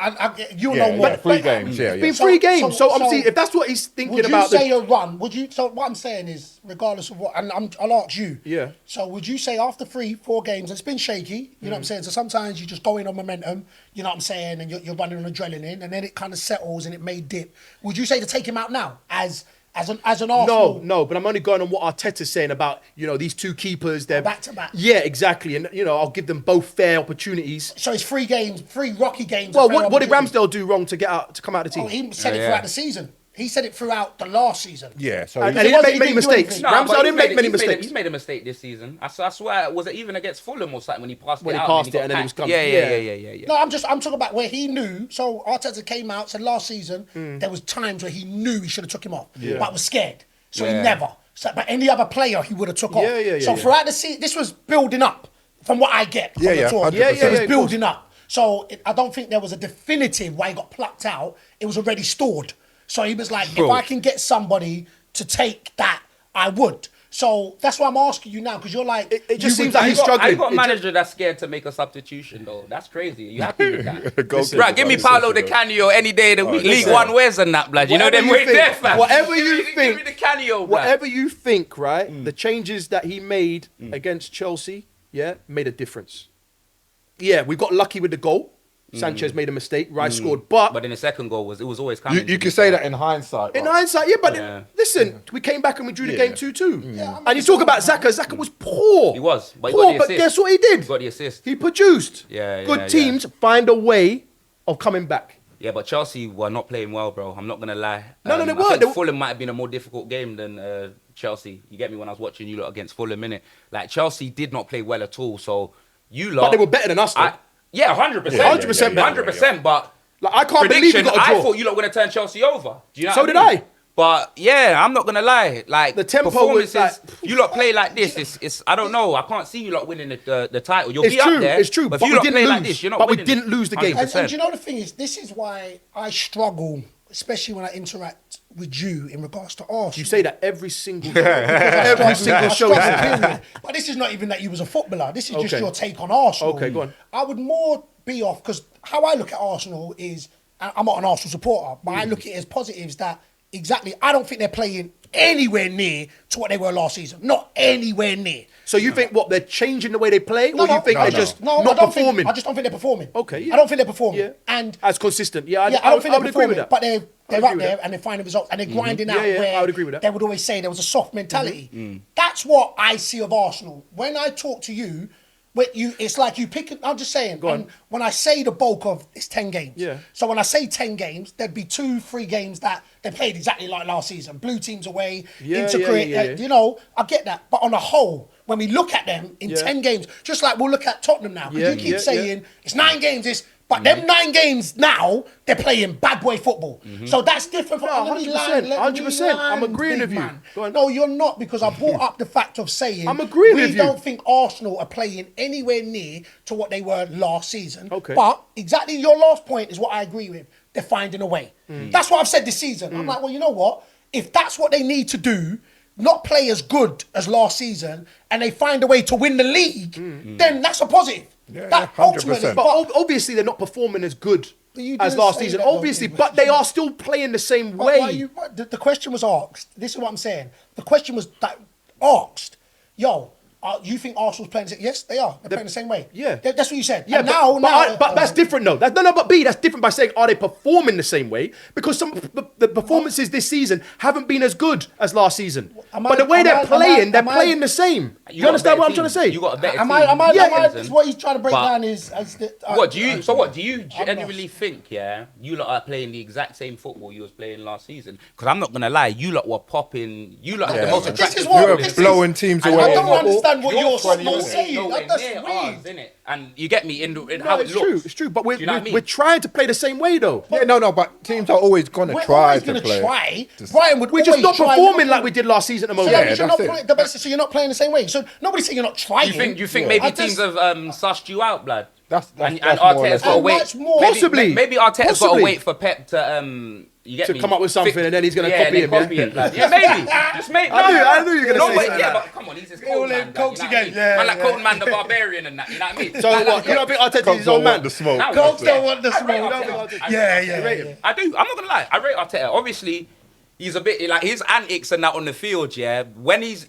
you Yeah, know more. yeah, 3 games. Yeah, It's yeah. been 3 games, so I'm so- seeing if that's what he's thinking Would you about. say a run? Would you? So what I'm saying is, regardless of what, and I'll ask you. Yeah. So would you say after 3-4 games, it's been shaky. You know what I'm saying. So sometimes you just go in on momentum. You know what I'm saying, and you're running on adrenaline, and then it kind of settles and it may dip. Would you say to take him out now as an Arsenal? No, but I'm only going on what Arteta's saying about, these 2 keepers. They're Back to back. Yeah, exactly. And, I'll give them both fair opportunities. So it's 3 games, 3 rocky games. Well, of fair what did opportunity. Ramsdale do wrong to come out of the team? Oh, he said it Yeah. throughout the season. He said it throughout the last season. Yeah, so And he's- he didn't make He many didn't do mistakes. anything. Nah, Ramsdale but didn't make many mistakes. He's made a mistake this season. I swear, was it even against Fulham or something when he passed When it he out? passed it got and then he was packed? coming. Yeah. No, I'm talking about where he knew. So Arteta came out, said last season there was times where he knew he should have took him off, but was scared. So he Yeah. never. So, but any other player he would have took off. So throughout the season, this was building up from what I get. Yeah, from the yeah, talk. 100%. It was of building up. So I don't think there was a definitive why he got plucked out. It was already stored. So he was like, if I can get somebody to take that, I would. So that's why I'm asking you now, because you're like, It just you seems would- like he's I struggling. got a It manager that's scared to make a substitution though. That's crazy. Are you happy with that? Goalkeeper Right, give me Paolo Di substitution. Canio any day of the week. League listen. One wears and that, blood. You know Whatever them you wait think, there, fam. whatever you Give me think, the Canio, blood. Whatever you think, right? The changes that he made against Chelsea, made a difference. Yeah, we got lucky with the goal. Sanchez made a mistake. Rice scored, But then the second goal was always coming. You to can be say fair. that in hindsight. in right? hindsight, but Yeah. listen, we came back and we drew the Yeah. game 2-2. Yeah, I'm And you talk about Xhaka. Xhaka was poor. He was, but he poor, got the but assist. guess what he did? He got the assist. He produced. Yeah, Good yeah, teams find a way of coming back. Yeah, but Chelsea were not playing well, bro. I'm not gonna lie. No, they I weren't. think They were- Fulham might have been a more difficult game than Chelsea. You get me when I was watching you lot against Fulham, innit? Like Chelsea did not play well at all. So you lot, But they were better than us, though. 100%, 100% better. 100%. But Like, I can't believe we prediction, got a I draw. thought you lot were gonna turn Chelsea over. Do you know So what did I mean? I. But yeah, I'm not gonna lie. Like The tempo was performances, like- you lot play like this. It's I don't know. I can't see you lot winning the title. You'll It's be true, up there. it's true, But but if you we lot didn't play like lose. this, you're not But we winning. didn't lose the game. 100%. And you know the thing is, this is why I struggle, especially when I interact with you in regards to Arsenal. You say that every single Every single show. But this is not even that you was a footballer. This is just Okay. your take on Arsenal. Okay, go on. I would more be off because how I look at Arsenal is, and I'm not an Arsenal supporter, but I look at it as positives that exactly, I don't think they're playing anywhere near to what they were last season. Not anywhere near. So you think what they're changing the way they play, or you think they're just I not don't performing? Think, I just don't think they're performing. Okay, yeah. I don't think they're performing. Yeah. And As consistent, yeah, I I don't would think they're agree performing, with that. but they're agree up with there that. and they're finding results and they're grinding Yeah, out yeah, where I would agree with that. they would always say there was a soft mentality. That's what I see of Arsenal. When I talk to you, it's like you pick. I'm just saying. Go on. And when I say the bulk of it's 10 games. Yeah. So when I say 10 games, there'd be 2-3 games that they played exactly like last season. Blue teams away, Yeah, integrate. yeah. You know, I get that. But on a whole, when we look at them in Yeah. 10 games, just like we'll look at Tottenham now, because Yeah, you keep yeah, saying it's 9 games. But them 9 games now, they're playing bad boy football. So that's different from... No, let me 100%, land, let me 100%. I'm land, agreeing big with you. man. Go on. No, you're not, because I brought up the fact of saying... I'm agreeing with you. We don't think Arsenal are playing anywhere near to what they were last season. Okay. But exactly your last point is what I agree with. They're finding a way. That's what I've said this season. I'm like, well, you know what? If that's what they need to do, not play as good as last season, and they find a way to win the league, then that's a positive. Yeah, That 100%. ultimately, But obviously they're not performing as good you as didn't last say season. that, though, Obviously, Steve. but they are still playing the same But way. why the question was asked. This is what I'm saying. The question was asked. Yo, you think Arsenal's playing? Yes, they are. They're playing the same way. Yeah. That's what you said. Yeah, And but that's different though. But B, that's different by saying, are they performing the same way? Because some the performances this season haven't been as good as last season. But the way they're playing the same. You understand what I'm trying to say? You got a better team. What he's trying to break down is... What do you genuinely think, you lot are playing the exact same football you was playing last season? Because I'm not going to lie, you lot were popping... You lot had the most attractive... You're blowing teams away. I don't understand what you're 20 minutes. saying. That's Near weird. ours, innit? And you get me in No, how it it's looks. true. It's true. But Do you know what I mean? we're trying to play the same way though. Yeah, no, but teams are always going to We're try always to going to play. try. Brian would We're just always not try performing Liverpool. like we did last season at the So moment. that means you're that's not it. so you're not playing the same way. So nobody's saying you're not trying. You think maybe teams have sussed you out, blood? That's and more or Arteta's less got to it. wait. That's more- Possibly. Maybe Arteta's got to Possibly. wait for Pep to you get To me? come up with something and then he's gonna yeah, copy and him, then yeah? it, blood. Yeah, maybe. Just maybe. I knew you were gonna no, say wait, something yeah, like but come on, he's his All cold them man. cokes You know what I again, mean? yeah, Man, like yeah. Cold Man the Barbarian and that. You know what I mean? So what? You don't think Arteta's Cops his don't own want man? the smoke. Now, Cops yeah. don't want the I rate smoke. Arteta. Yeah. I do. I'm not gonna lie. I rate Arteta. Obviously, he's a bit like his antics and that on the field. Yeah, when he's,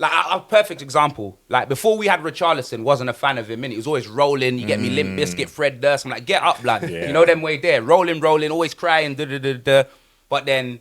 like a perfect example. Like before we had Richarlison, wasn't a fan of him. And he was always rolling. You get me, Limp Bizkit, Fred Durst. I'm like, get up, blood. Yeah. You know them way there, rolling, always crying. But then,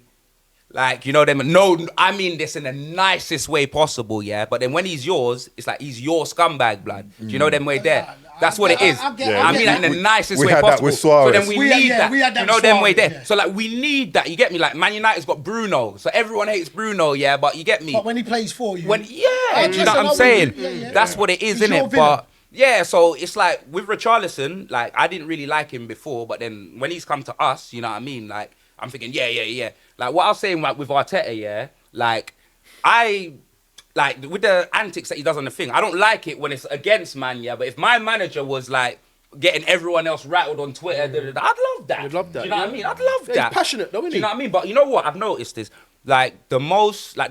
like no, I mean this in the nicest way possible. Yeah, but then when he's yours, it's like he's your scumbag, blood. Do you know them way there? That's what it is. I get I mean that. that in the nicest we way had that possible. with Suarez. So then we need that. we had that You know with them way Suarez, there. yeah. So like we need that. You get me? Like Man United's got Bruno, so everyone hates Bruno. Yeah, but you get me? But when he plays for you, Do you know listen, what I'm I'm saying? with you. Yeah. That's what it is, He's your innit? villain. But yeah, so it's like with Richarlison, like I didn't really like him before, but then when he's come to us, you know what I mean? Like I'm thinking, yeah. Like what I was saying, like with Arteta, yeah, like with the antics that he does on the thing, I don't like it when it's against man, yeah. But if my manager was like getting everyone else rattled on Twitter, I'd love that. You'd love that, Do you know what I mean? I'd love Yeah, that. he's passionate though, isn't Do you he? know what I mean? But you know what? I've noticed is like the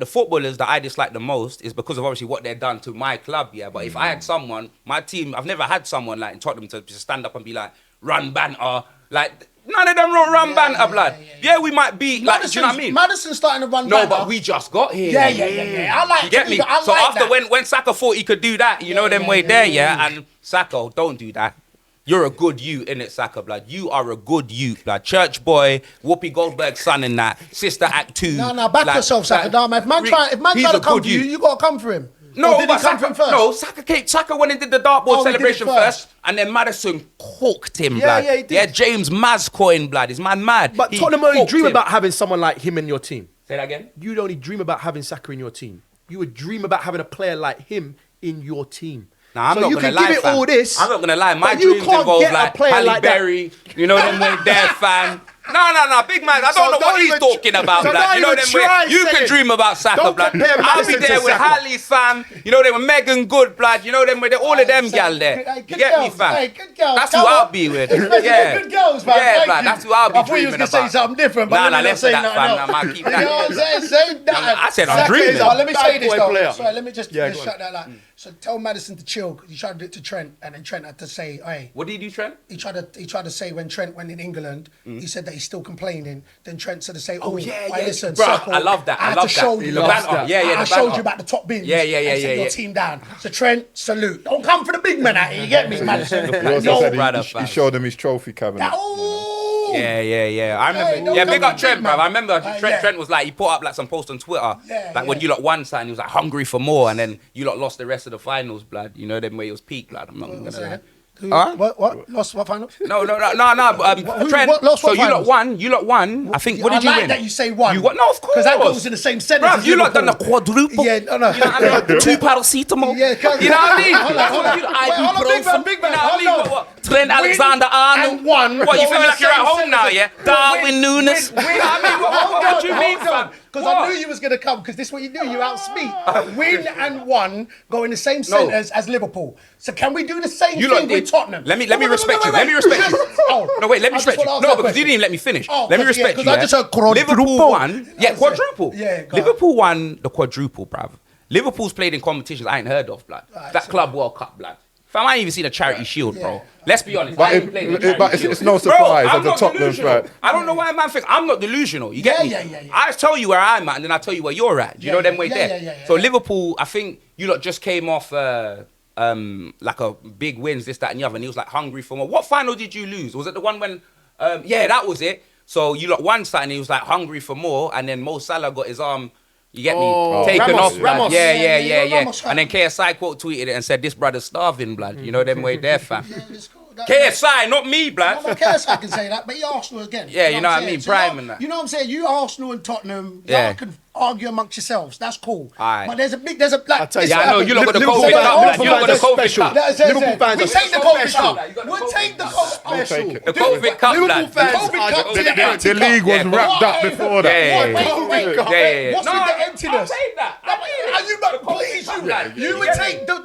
footballers that I dislike the most is because of obviously what they've done to my club, yeah. But if I had someone, my team, I've never had someone like in Tottenham to just stand up and be like, run Banter. Like none of them run Banter, blood. Yeah, we might be like, do you know what I mean? Madison's starting to run. No, Banter. but we just got here. Yeah. I like. You get me? I So like after that. when Saka thought he could do that, you know them way there, yeah. And Saka, don't do that. You're a good you, innit, Saka, blood. You are a good you, blood. Church boy, Whoopi Goldberg's son in that. Sister Act 2. No, back yourself, Saka. No, man. If man try to come for you, you gotta come for him. No, Or did he but come for him first? No, Saka went and did the dartboard Oh, he did it celebration first. first, and then Madison cooked him, Yeah, blood. yeah, he did. Yeah, James Mascoin, blood. Is man mad? But He Tottenham only cooked dream him. about having someone like him in your team. Say that again? You'd only dream about having Saka in your team. You would dream about having a player like him in your team. Nah, I'm so not you gonna can lie, give it fam. all this. I'm not gonna lie. My but you dreams can't involve get a like player Halle like that. Berry. You know them way there, fam. No, big man. I don't So know what don't he's even talking about, so blood. don't You know even them way. try You can saying- dream about Saka, Don't blood. compare I'll be Madison there to with Saka. Halle, fam. You know them with Megan Good, blood. You know them with all of them gal there. Hey, You good get me, girls. fam? Hey, good girls. That's who Come I'll on. be with. Especially Yeah. good girls, man. Yeah, Thank blood. you. That's who I'll be I thought you was dreaming gonna say about. something different, but Nah, let me nah, not let's say say that, nothing fam. else. Nah, man, keep You know what I'm that. saying? Say that. I said I'm Saka dreaming. is- Let me say Bad this boy though. player. Sorry, let me just go on. shut that out. So tell Madison to chill because he tried to do it to Trent, and then Trent had to say, "Hey." What did he do, Trent? He tried to say when Trent went in England, he said that he's still complaining. Then Trent said to say, "Oh, yeah. listen, Bro, Circle, I love that. I had love to that. show He you loves that. that. Yeah, I the showed banter. you about the top bins. Yeah. and set your team down. So Trent, salute. Don't come for the big man out here. You get me, Madison? He also No, said brother, he fam. showed him his trophy cabinet. Oh, Yeah. I Hey, remember. don't Yeah, come big up big, Trent, bro. man. I remember Yeah. Trent was like, he put up like some post on Twitter. Yeah, like when yeah. you lot won something, he was like hungry for more, and then you lot lost the rest of the finals, blood. You know, them way it was peak, blood. I'm not gonna say lie. that? Huh? What? Lost what final? No. Who- Trent, what- lost so what you lot finals? won. You lot won. I think. What did you like win? that you say won. You won. No, of course. Because that goes in the same sentence. Bruv, as you lot done the Liverpool. quadruple. Yeah, no. You know what I mean? 2 paracetamol. Yeah, cause- you know what I mean? Hold on, hold on. You know, Wait, hold on, big man, big man, You know what I mean? hold on. What? Trent Win Alexander-Arnold. and won. What, you Go feel in like the you're at same home now, yeah? sentence. Darwin Nunes. You know what I mean? What do you mean, fam? Because I knew you was going to come, because this is what you do, you outspeak. Win and won go in the same sentence as Liverpool. So can we do the same You lot thing did. with Tottenham? Let me respect you. wait. Let me respect you. Oh, No, wait, let me I just respect you. wanna ask No, that because you question. didn't even let me finish. Oh, Let me 'cause, yeah, respect 'cause you. I just heard quadruple. Liverpool won. Yeah, quadruple. Yeah, go on. Liverpool won the quadruple, bruv. Liverpool's played in competitions I ain't heard of, blood. Right, That so- Club World Cup, blood. Fam, I ain't even seen a charity shield, bro. Yeah. Let's be honest. But I ain't played in a charity but it's shield. no Bro, surprise I'm as a not Tottenham delusional. fan. I don't know why a man think I'm not delusional. You get me? Yeah. I tell you where I'm at, and then I tell you where you're at. Do you know them way yeah, there? yeah. So Liverpool, I think you lot just came off like a big wins, this, that, and the other, and he was like hungry for more. What final did you lose? Was it the one when? Yeah, that was it. So you lot won something, and he was like hungry for more, and then Mo Salah got his arm. You get me? Taken Ramos, off, blood. Ramos. Yeah. Ramos, And then KSI quote tweeted it and said, "This brother's starving, blood." You know them way there, fam. Yeah, it's cool. That- KSI, not me, blood. No, KSI can say that, but he Arsenal again. Yeah, you know what I I'm mean? saying? Prime y'all- and that. You know what I'm saying? You Arsenal and Tottenham, Yeah. y'all can argue amongst yourselves. That's cool. Aight. But there's a like. tell you, it's Yeah, I know. You lot got the Liverpool COVID fans- cup, blood. Liverpool You lot got the fans are COVID special. cup. Liverpool fans we are take the special. COVID cup. You got the We'll COVID take the cup. COVID. We'll take it. The COVID cup, Liverpool blood. fans COVID are cup to the Yeah. empty The league cup. was wrapped up before that. Yeah. Wait. Yeah. What's No, with the I emptiness? take that. Are you not please you?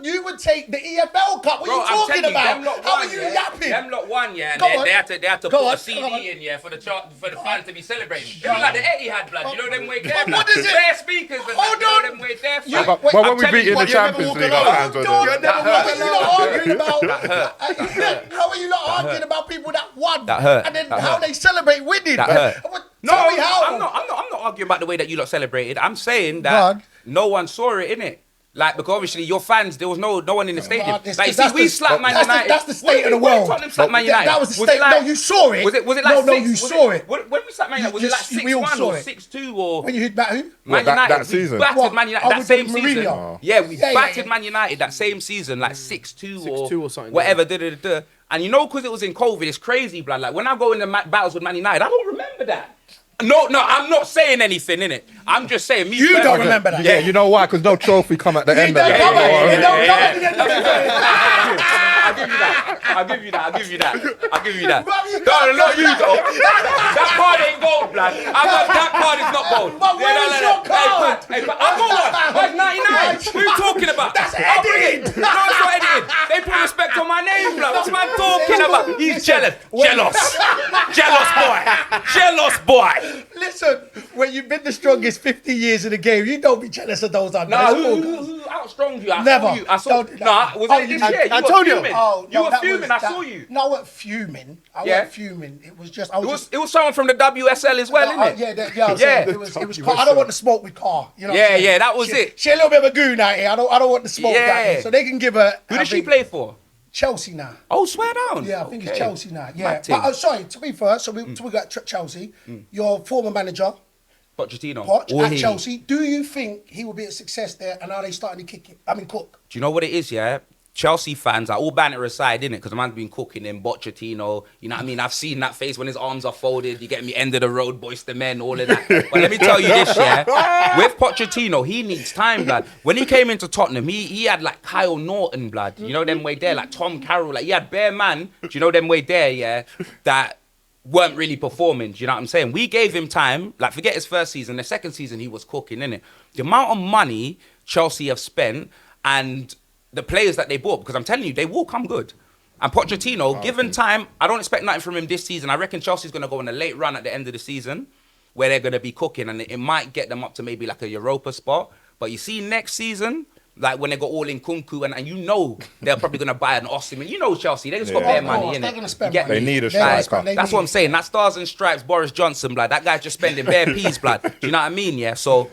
You would take the EFL Cup. What Bro, are you I'm talking telling you, about? them lot How won, are you yeah. yapping? Them lot won, yeah. And Go they on. had to Go put on. a CD in, yeah, for the fans to be celebrating. It was like the Etihad, blood. You know them way there, But blood. what is it? Bare speakers and Hold that. You know on. them way there, You- fam. wait, But when I'm we telling beat you, in the but you never Champions walk League, alone. our fans were Hold there. on. That How are hurt. you not arguing about? That How are you not arguing about people that won? That hurt. And then That how hurt. they celebrate winning? That hurt. Tell me how. I'm not arguing about the way that you lot celebrated. I'm saying that God. no one saw it, innit? Like, because obviously your fans, there was no one in the stadium. God, Like, you see, we slapped Man United. That's the state of the world. Tottenham slapped Man United. That was the Was state. it like- No, you saw it. Was it like No, 6? you saw it. When we slapped Man United, was You- it like you- we all 6-1 saw or it. 6-2 or? When you hit back who? Man What, that United, we season? battered What? Man United Oh, that with same the season. Mourinho? Yeah, we Yeah, battered yeah. Man United that same season, like 6-2 6-2 or something, whatever. And you know, because it was in COVID, it's crazy, blood. Like when I go in the battles with Man United, I don't remember that. No, I'm not saying anything in it. I'm just saying me. You don't personally- remember that. Yeah, you know why? Because no trophy come at the end of it. Come on, yeah, you yeah, don't yeah, come at the end of it. I'll give you that. I'll give you that. Bruv, you No, can't not do you that. though. That card ain't gold, blood. That card is not gold. But where is your card? Hey, I got one. Where's 99? What are you talking about? That's I'll bring it. edited. No, it's not edited. They put respect on my name, blood. What's man talking about? He's jealous. Jealous boy. Listen, when you've been the strongest 50 years in the game, you don't be jealous of those others. Nah, who outstronged you? I Never. saw you. I saw. Don't- Nah, was Oh, it this you- year? You were Antonio. fuming. Oh, You no, were that fuming. was- I that- saw you. No, I wasn't fuming. I Yeah. wasn't fuming. It was just, I was It was someone from the WSL as well, innit? Yeah, I'm saying, it was Carr. I don't want to smoke with Carr. You know what I'm saying? Yeah, that was she, it. She a little bit of a goon out here. I don't want the smoke Yeah. out here. So they can give her. Who I did she think, play for? Chelsea now. Oh, swear down. Yeah, I think it's Okay. Chelsea now. Yeah. Mad team. But, sorry, to be fair, so we got Chelsea. Your former manager, Pochettino. Poch, Or at he. Chelsea. Do you think he will be a success there? And are they starting to kick it? I mean, cook. Do you know what it is, yeah? Chelsea fans, like, all banter aside, innit? Because the man's been cooking in Pochettino. You know what I mean? I've seen that face when his arms are folded. You get me, end of the road, boys to men, all of that. But let me tell you this, yeah? With Pochettino, he needs time, blood. When he came into Tottenham, he had like Kyle Norton, blood. You know them way there, like Tom Carroll. Like he had bare man, do you know them way there, yeah? That weren't really performing. Do you know what I'm saying? We gave him time. Like, forget his first season. The second season, he was cooking, innit? The amount of money Chelsea have spent and the players that they bought, because I'm telling you, they will come good. And Pochettino, given time, I don't expect nothing from him this season. I reckon Chelsea's going to go on a late run at the end of the season where they're going to be cooking, and it might get them up to maybe like a Europa spot. But you see next season, like when they got all in Kunku, and you know they're probably going to buy an Osimhen. You know Chelsea, they just got bare Of money, course, innit? they're gonna spend You get money. me? They need a They're gonna striker. spend- they That's need what I'm it. saying. That Stars and Stripes, Boris Johnson, blood. That guy's just spending bare peas, blood. Do you know what I mean? Yeah. So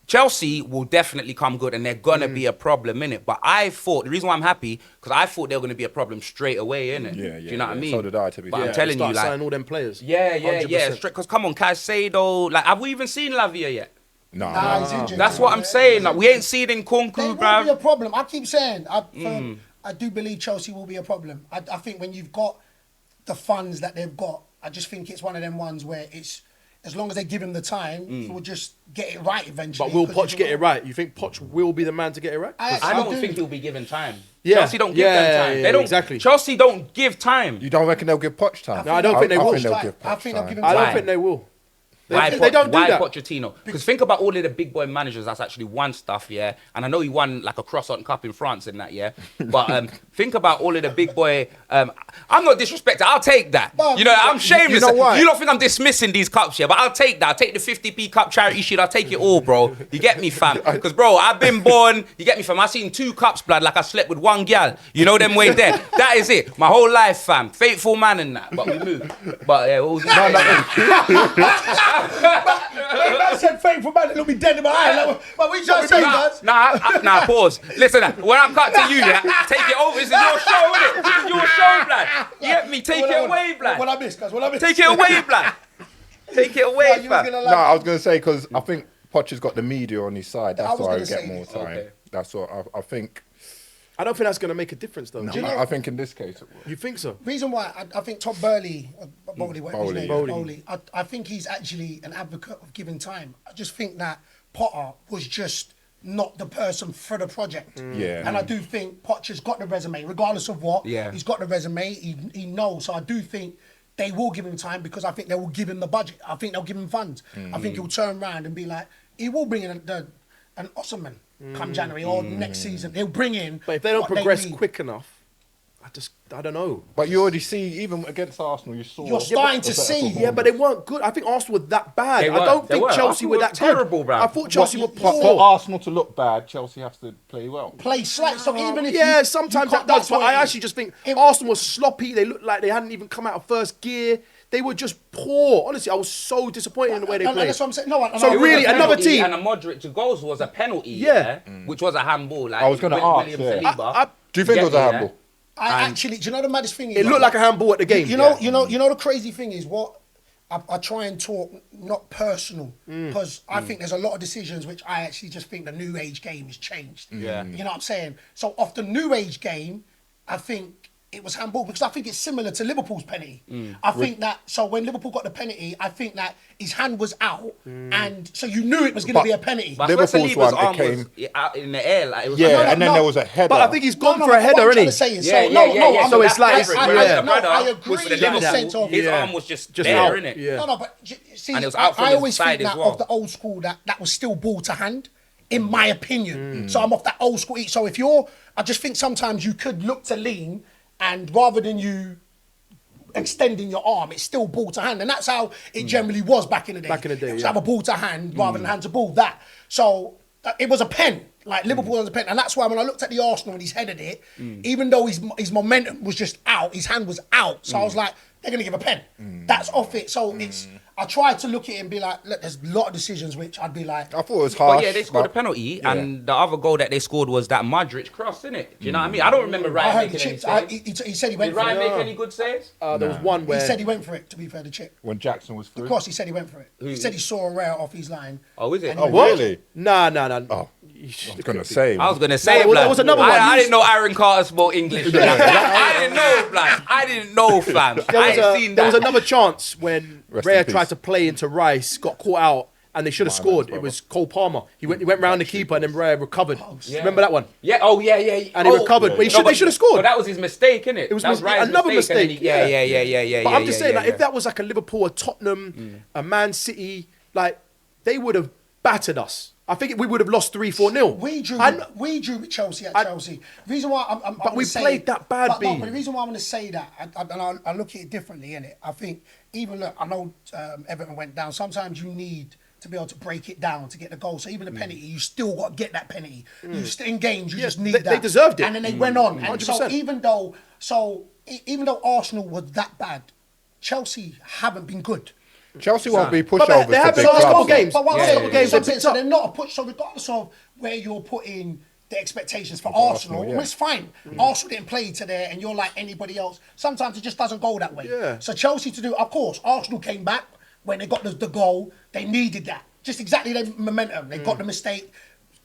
Chelsea will definitely come good, and they're gonna be a problem in it. But I thought the reason why I'm happy because I thought they were gonna be a problem straight away, innit? Yeah, Do you know what I yeah. mean? So did I, to be But fair. I'm telling you, Start like, signing all them players. yeah. 100%. Because come on, Caicedo. Like, have we even seen Lavia yet? Nah, he's injured. That's what I'm saying. Like, we ain't seen in They Kunku, will be a bruv. problem. I keep saying, I do believe Chelsea will be a problem. I think when you've got the funds that they've got, I just think it's one of them ones where it's, as long as they give him the time, he will just get it right eventually. But will Poch get it right? You think Poch will be the man to get it right? I don't think he'll be given time. Yeah. Chelsea don't give them time. They don't. Exactly. Chelsea don't give time. You don't reckon they'll give Poch time? No, I don't think they will. I think they'll give I Poch think they'll time. give him I time. don't think they will. Why They don't do why that. Pochettino? Because think about all of the big boy managers that's actually won stuff, yeah. And I know he won like a croissant cup in France in that, yeah. But think about all of the big boy. I'm not disrespecting. I'll take that. But you know, I'm shameless. know why? You don't think I'm dismissing these cups, yeah? But I'll take that. I'll take the 50p cup charity shield. I'll take it all, bro. You get me, fam? Because bro, I've been born. You get me, fam? I've seen 2 cups, blood. Like I slept with 1 gal. You know them way there. That is it. My whole life, fam. Faithful man and that. But we move. But yeah, what was I said faithful man, it'll be dead in my eye. But we just say, guys. Nah, pause. Listen, when I cut to you, yeah, take it over. This is your show, isn't it? This is your show, blood. You get me? Take it away, blood. What I missed, guys? What I missed? Take it away, blood. Take it away, You was blood. gonna No, like- I was going to say, because I think Poch has got the media on his side. I That's was why gonna he get say more this. time. Okay. That's what I think. I don't think that's going to make a difference, though. No, Do you know? I think in this case it will. You think so? Reason why I think Todd Bowley, whatever his name is, Bowley. Bowley, I think he's actually an advocate of giving time. I just think that Potter was just not the person for the project. Yeah. And I do think Poch has got the resume, regardless of what. Yeah. He's got the resume. He knows. So I do think they will give him time because I think they will give him the budget. I think they'll give him funds. I think he'll turn around and be like, he will bring in an Osman come January or next season. They'll bring in. But if they don't what progress need. quick enough, I don't know. But you already see, even against Arsenal, you saw. You're starting to a better see. performance. Yeah, but they weren't good. I think Arsenal were that bad. They I don't They think were. Chelsea Arsenal were were that terrible, good. bruv. I thought Chelsea were But poor. for Arsenal to look bad, Chelsea has to play well. Play slack. So even if Yeah, you, sometimes you that does. But what I it is. actually just think It- Arsenal was sloppy. They looked like they hadn't even come out of first gear. They were just poor. Honestly, I was so disappointed in the way they And played. that's what I'm saying. No, So It was really, a another penalty, team. and a Modric to goals was a penalty, Yeah. which was a handball. Like I was gonna ask, William yeah. Saliba. Do you think it was a Yeah. handball? I actually, do you know the maddest thing is? It looked like a handball at the game. You know, you know the crazy thing is what I try and talk not personal because I think there's a lot of decisions which I actually just think the new age game has changed. Yeah. You know what I'm saying? So off the new age game, I think it was handball because I think it's similar to Liverpool's penalty. I think that so when Liverpool got the penalty, I think that his hand was out and so you knew it was going to But- be a penalty. But Liverpool's Saliba's one, it arm came- was out in the air. Like, it was Yeah, like, and then there was a header. But I think he's gone No, for a what header, I'm isn't trying he? to say is, Yeah, so, yeah, no, yeah, no, yeah. I'm So not- it's like- I yeah. agree was for the in the Liverpool. sense of His Yeah. arm was just Just there, out. innit? Yeah. No, but see, And it was out from I his always side think as that well. of the old school that was still ball to hand, in my opinion. So I'm off that old school. So if I just think sometimes you could look to lean, and rather than you extending your arm, it's still ball to hand, and that's how it generally was back in the day. Back in the day, it was yeah. have a ball to hand rather than hand to ball. That so it was a pen. Like Liverpool was a pen, and that's why when I looked at the Arsenal and he's headed it, even though his momentum was just out, his hand was out. So I was like, they're gonna give a pen. That's off it. So it's. I tried to look at it and be like, look, there's a lot of decisions which I'd be like, I thought it was harsh. But yeah, they scored a penalty, and the other goal that they scored was that Modric cross, innit? Do you know what I mean? I don't remember I Ryan heard the making any chips. saves. He said he went Did for Ryan it. make any good saves? There was one He where said he went for it. To be fair, the chip. when Jackson was through. Of course, he said he went for it. He said he saw a rail off his line. Oh, is it? And Oh, he Oh, went- really? Nah. Oh, I was going to say. I was gonna say, there blood. was another one. I didn't know Aaron Carter spoke English. I didn't know, blood. I didn't know, fam. I ain't seen there was that. another chance when Rest in Raya peace. tried to play into Rice, got caught out, and they should have My scored. man's It was Cole Palmer. He went round the keeper, and then Raya recovered. Yeah. Remember that one? Yeah. Oh, yeah, yeah. And he recovered, but they should have scored. But that was his mistake, innit? It was that was Ryan's another and then mistake. he- Yeah. But I'm just saying, yeah, like, if that was like a Liverpool, a Tottenham, a Man City, like they would have battered us. I think we would have lost 3-4-0. We drew with Chelsea at I- Chelsea. The reason why I'm But we gonna say played it- that bad, but, no, B. but the reason why I'm going to say that, and I look at it differently, innit? I think even look, I know Everton went down. Sometimes you need to be able to break it down to get the goal. So even the penalty, you still got to get that penalty. You still in games, you just need they that. deserved it. And then they went on. And so 100%. even though Arsenal was that bad, Chelsea haven't been good. Chelsea won't be But pushovers they to have big been clubs. couple though. games. But what I'm Yeah, saying, yeah, so yeah. I'm saying, Picked so up. they're not a push. So regardless of where you're putting the expectations for Arsenal, Arsenal, yeah. well, it's fine. Arsenal didn't play today, and you're like anybody else. Sometimes it just doesn't go that way. Yeah. So Chelsea to do, of course, Arsenal came back when they got the goal. They needed that. Just exactly the momentum. They got the mistake.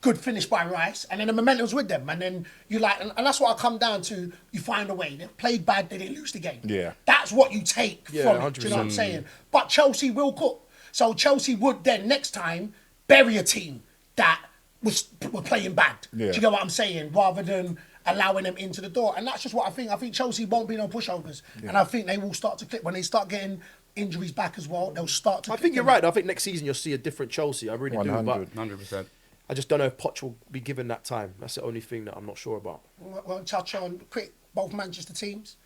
good finish by Rice, and then the momentum's with them, and then you like, and that's what I come down to. You find a way. They played bad, they didn't lose the game. Yeah. That's what you take from it. 100%. Do you know what I'm saying? But Chelsea will cook. So Chelsea would then next time bury a team that were playing bad. Yeah. Do you get what I'm saying? Rather than allowing them into the door, and that's just what I think. I think Chelsea won't be no pushovers, and I think they will start to click when they start getting injuries back as well. They'll start to. I think you're right. I think next season you'll see a different Chelsea. I really do. But 100%. I just don't know if Poch will be given that time. That's the only thing that I'm not sure about. Well, touch on quick both Manchester teams.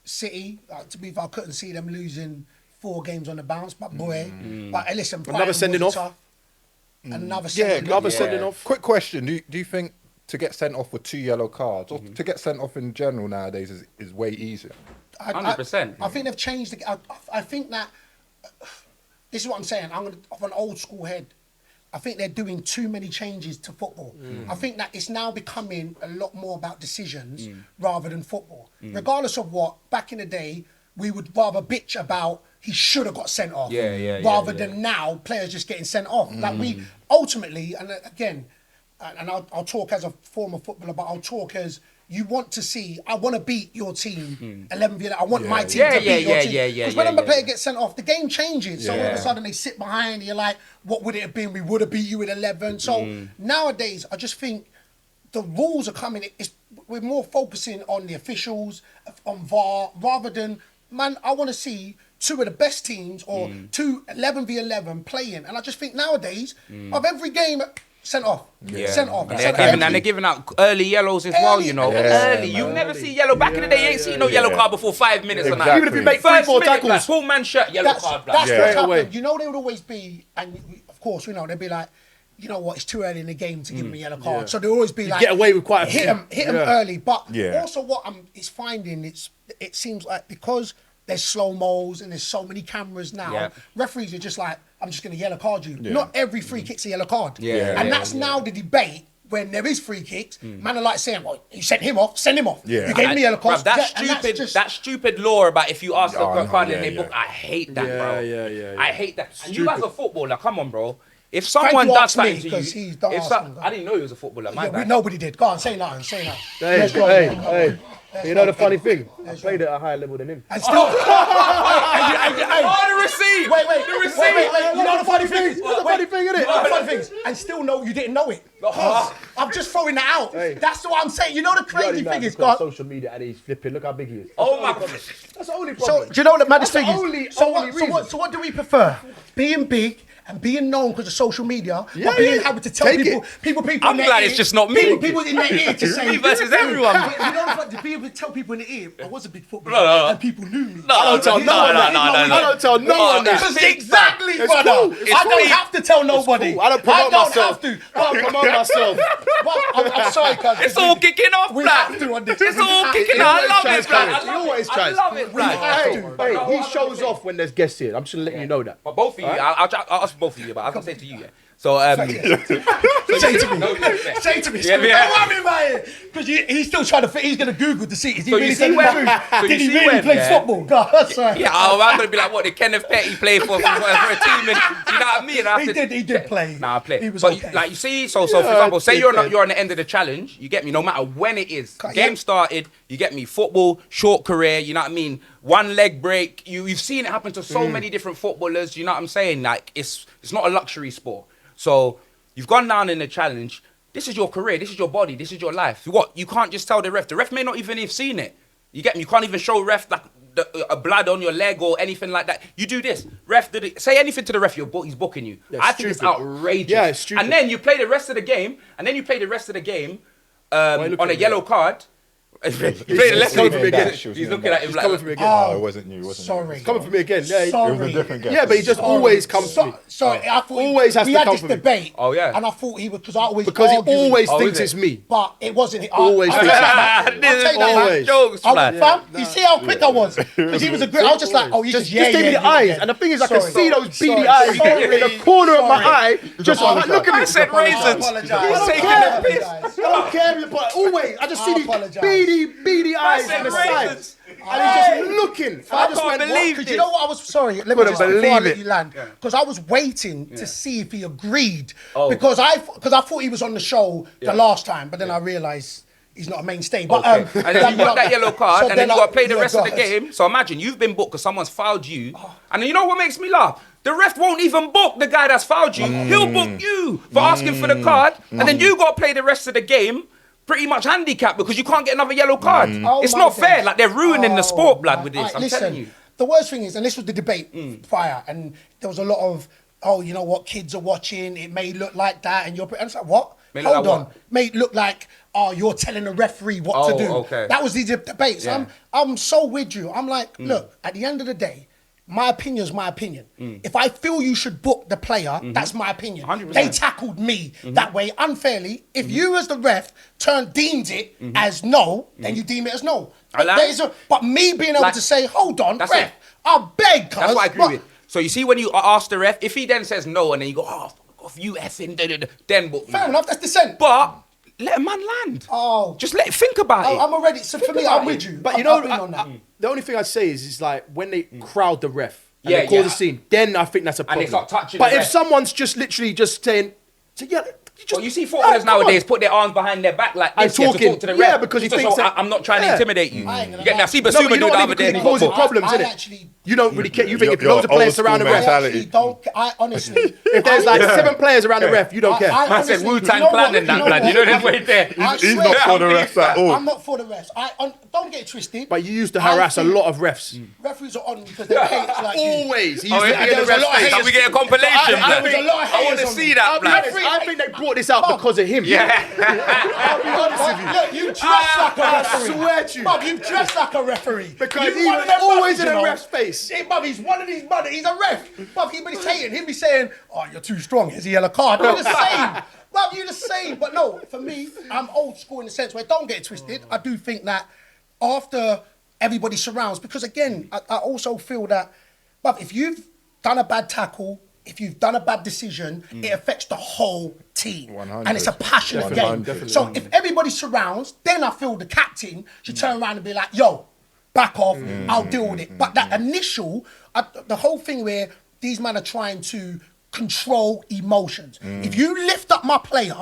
City, to be fair, I couldn't see them losing 4 games on the bounce, but boy, but listen, Another sending off. Another Sending off. Quick question: Do you think to get sent off with 2 yellow cards, or to get sent off in general nowadays is way easier? 100%. I think they've changed. I think that this is what I'm saying. I'm of an old school head. I think they're doing too many changes to football. I think that it's now becoming a lot more about decisions rather than football. Regardless of what, back in the day, we would rather bitch about he should have got sent off rather than now players just getting sent off. Like we ultimately, and again, and I'll talk as a former footballer, but I'll talk as you want to see, I want to beat your team 11 I want my team to beat your team. Because when a player gets sent off, the game changes. So all of a sudden they sit behind, you're like, what would it have been? We would have beat you with 11. So nowadays, I just think the rules are coming. We're more focusing on the officials, on VAR, rather than, man, I want to see 2 of the best teams or 2 11v11 playing. And I just think nowadays, of every game, sent off. Sent off. And they're giving out early yellows as well, you know. Early. You never see yellow. Back in the day, you ain't seen no yellow card before 5 minutes or that. Even if you make 3-4 tackles. Like, full man shirt, yellow card. Black. That's what's happened. You know, they would always be, and of course, you know, they'd be like, you know what, it's too early in the game to give him a yellow card. So they'll always be like, get away with quite a few. Hit him early. But also what I'm finding, it seems like because there's slow-mos and there's so many cameras now, referees are just like, I'm just going to yellow card you. Not every free kick's a yellow card. And that's now the debate when there is free kicks. Man are like saying, well, you sent him off, send him off. You gave me a yellow card. That stupid law about if you ask the card in their book, I hate that, bro. I hate that. And you as a footballer, come on, bro. If someone does something to you, I didn't know he was a footballer. Nobody did. Go on, say nothing. Hey. You know the funny thing? I played at a higher level than him. And still, the receipt. Wait. The receipt. You know the funny thing? What's the funny thing, innit? You know the funny things. And still know you didn't know it. I'm just throwing that out. That's what I'm saying. You know the crazy thing is, God. Social media and he's flipping. Look how big he is. Oh my God. That's the only problem. So do you know what the maddest thing is? So what do we prefer? Being big and being known because of social media, but being able to tell people I'm glad it's just not me. People in their ear to say me versus everyone. You know, to be able to tell people in the ear, I was a big footballer and people knew me. I don't tell no one that. Exactly, brother. I don't have to tell nobody. I don't promote myself. I don't promote myself. I'm sorry, cuz. It's all kicking off, We black. have to on this. It's all kicking off. I love it, black. He always tries. I love it, black. Hey, he shows off when there's guests here. I'm just letting you know that. But both of you, I'll ask both of you, but I was gonna say to you, So, say to me. Don't worry about it. Because he's still trying to fit. He's going to Google to see. Is he So really you see telling the when- truth? so Did you he see really when, play yeah? football? God, that's right. yeah, I'm gonna be like, what did Kenneth Petty play for a team? And, you know what I mean? He did play. Nah, I play. He was but okay. like you see, so for example, say you're on the end of the challenge, you get me. No matter when it is, game started, you get me. Football, short career, you know what I mean. One leg break. You've seen it happen to so many different footballers. You know what I'm saying? Like it's not a luxury sport. So you've gone down in the challenge. This is your career. This is your body. This is your life. What? You can't just tell the ref. The ref may not even have seen it. You get me? You can't even show ref like a blood on your leg or anything like that. You do this. Ref did it. Say anything to the ref. He's booking you. I think it's outrageous. Yeah, it's stupid. And then you play the rest of the game. On a yellow card. He's looking at him like, Oh, it wasn't you, wasn't Sorry. He's coming for me again. Yeah, Sorry. It was a different guy. Yeah, but he just always comes to me. Sorry, I thought Always has we to had come this for me. debate. Oh, yeah. And I thought he would because he always Oh, thinks is it? it's me. But it wasn't. Always I'll thinks take that it's back. I'll take that back. Always. jokes, man. Fam, you see how quick I was? Because he was a great. I was just like, oh, you Just gave me the eyes. And the thing is, I can Sorry. see those beady Sorry. eyes Sorry. in the corner of my Sorry. eye. Just like, look at I me. said raisins. apologize. He's I taking don't the care. piss. I don't care, but always, I just see these apologize. beady eyes said on the raisins. side. And he's just looking. I just can't went, believe Because this. you know what I was sorry. Let me Couldn't just before I believe let it. you land. Because I was waiting to see if he agreed. Oh. Because I thought he was on the show the last time, but then I realised he's not a mainstay. But And then you got that yellow card, so and then you got to play the yeah, rest of go the ahead. game. So imagine you've been booked because someone's fouled you, and you know what makes me laugh? The ref won't even book the guy that's fouled you. He'll book you for asking for the card, and then you got to play the rest of the game pretty much handicapped because you can't get another yellow card. Oh, It's my not fair. days. Like they're ruining the sport, blood, my- with this. Alright, I'm listen, telling you. The worst thing is, and this was the debate prior, and there was a lot of, oh, you know what, kids are watching, it may look like that, and you're, and it's like, what? May look Hold like on. what? May look like, oh, you're telling the referee what to Oh, do. okay. That was the debate. So Yeah. I'm so with you. I'm like, look, at the end of the day, my opinion is my opinion. If I feel you should book the player, that's my opinion. 100%. They tackled me that way unfairly. If you as the ref deemed it as no, then you deem it as no. I like- But me being able Like- to say, hold on, That's ref, it. I beg, cuz. That's what I agree but- with. So you see when you ask the ref, if he then says no, and then you go, oh, fuck off, you effing, then book me. Fair enough, that's dissent. But let a man land. Oh. Just let think about it. I'm already, so for me, about I'm it. with you. But you know, I've been on that. the only thing I'd say is like when they crowd the ref and Yeah, they cause yeah. a scene, then I think that's a And problem. they start touching but the if ref. someone's just literally just saying, so yeah, Well, you see footballers nowadays put their arms behind their back like And this yeah, to talking. talk to the Yeah, ref. because he Just thinks so that- I'm not trying to Yeah. intimidate you. I ain't gonna You get me? I lie. see No, Basuma but you do know the what I mean? other day. Because and it he got causes booked. problems, I innit? actually- You don't really care. You think if You're loads of players old surround the school ref, mentality. actually don't, I honestly. if there's like 7 players around the ref, you don't care. I said honestly- Wu-Tang you know Clan what? and that, know blood. what? You know this way there. I He's swear- not for the refs at all. I'm not for the refs. Don't get it twisted. But you used to I harass a think lot of refs. Referees are on because they hate like you. Always. He Oh, used to yeah, be in the there was a ref's lot of face. Can we get a compilation? I blood? think- a lot of I want to haters on see me. that, blood. I think they brought this out because of him. I'll be honest with you. Look, you dress like a referee. swear to you. Bob, you dress like a referee. Because You he one was of them always buggers, in you a know. ref's face. Hey, Bob, he's one of these buggers. He's a ref. Bob, he'd be saying, oh, you're too strong. Here's a yellow card. You're the same. Bob, you're the same. But no, for me, I'm old school in the sense where, don't get it twisted. I do think that after everybody surrounds, because again, I also feel that, Bob, if you've done a bad tackle, if you've done a bad decision, it affects the whole team. 100. And it's a passionate game. 100. So if everybody surrounds, then I feel the captain should turn around and be like, yo, back off, I'll deal with it. But that initial, the whole thing where these men are trying to control emotions. If you lift up my player,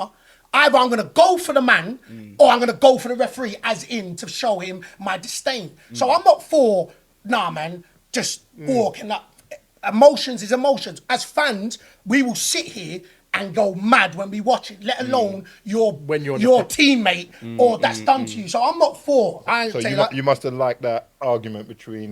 either I'm going to go for the man or I'm going to go for the referee as in to show him my disdain. So I'm not for, nah, man, just walking up. Emotions is emotions. As fans, we will sit here and go mad when we watch it, let alone your teammate or that's done to you. So I'm not for. I So say you, like, you must have liked that argument between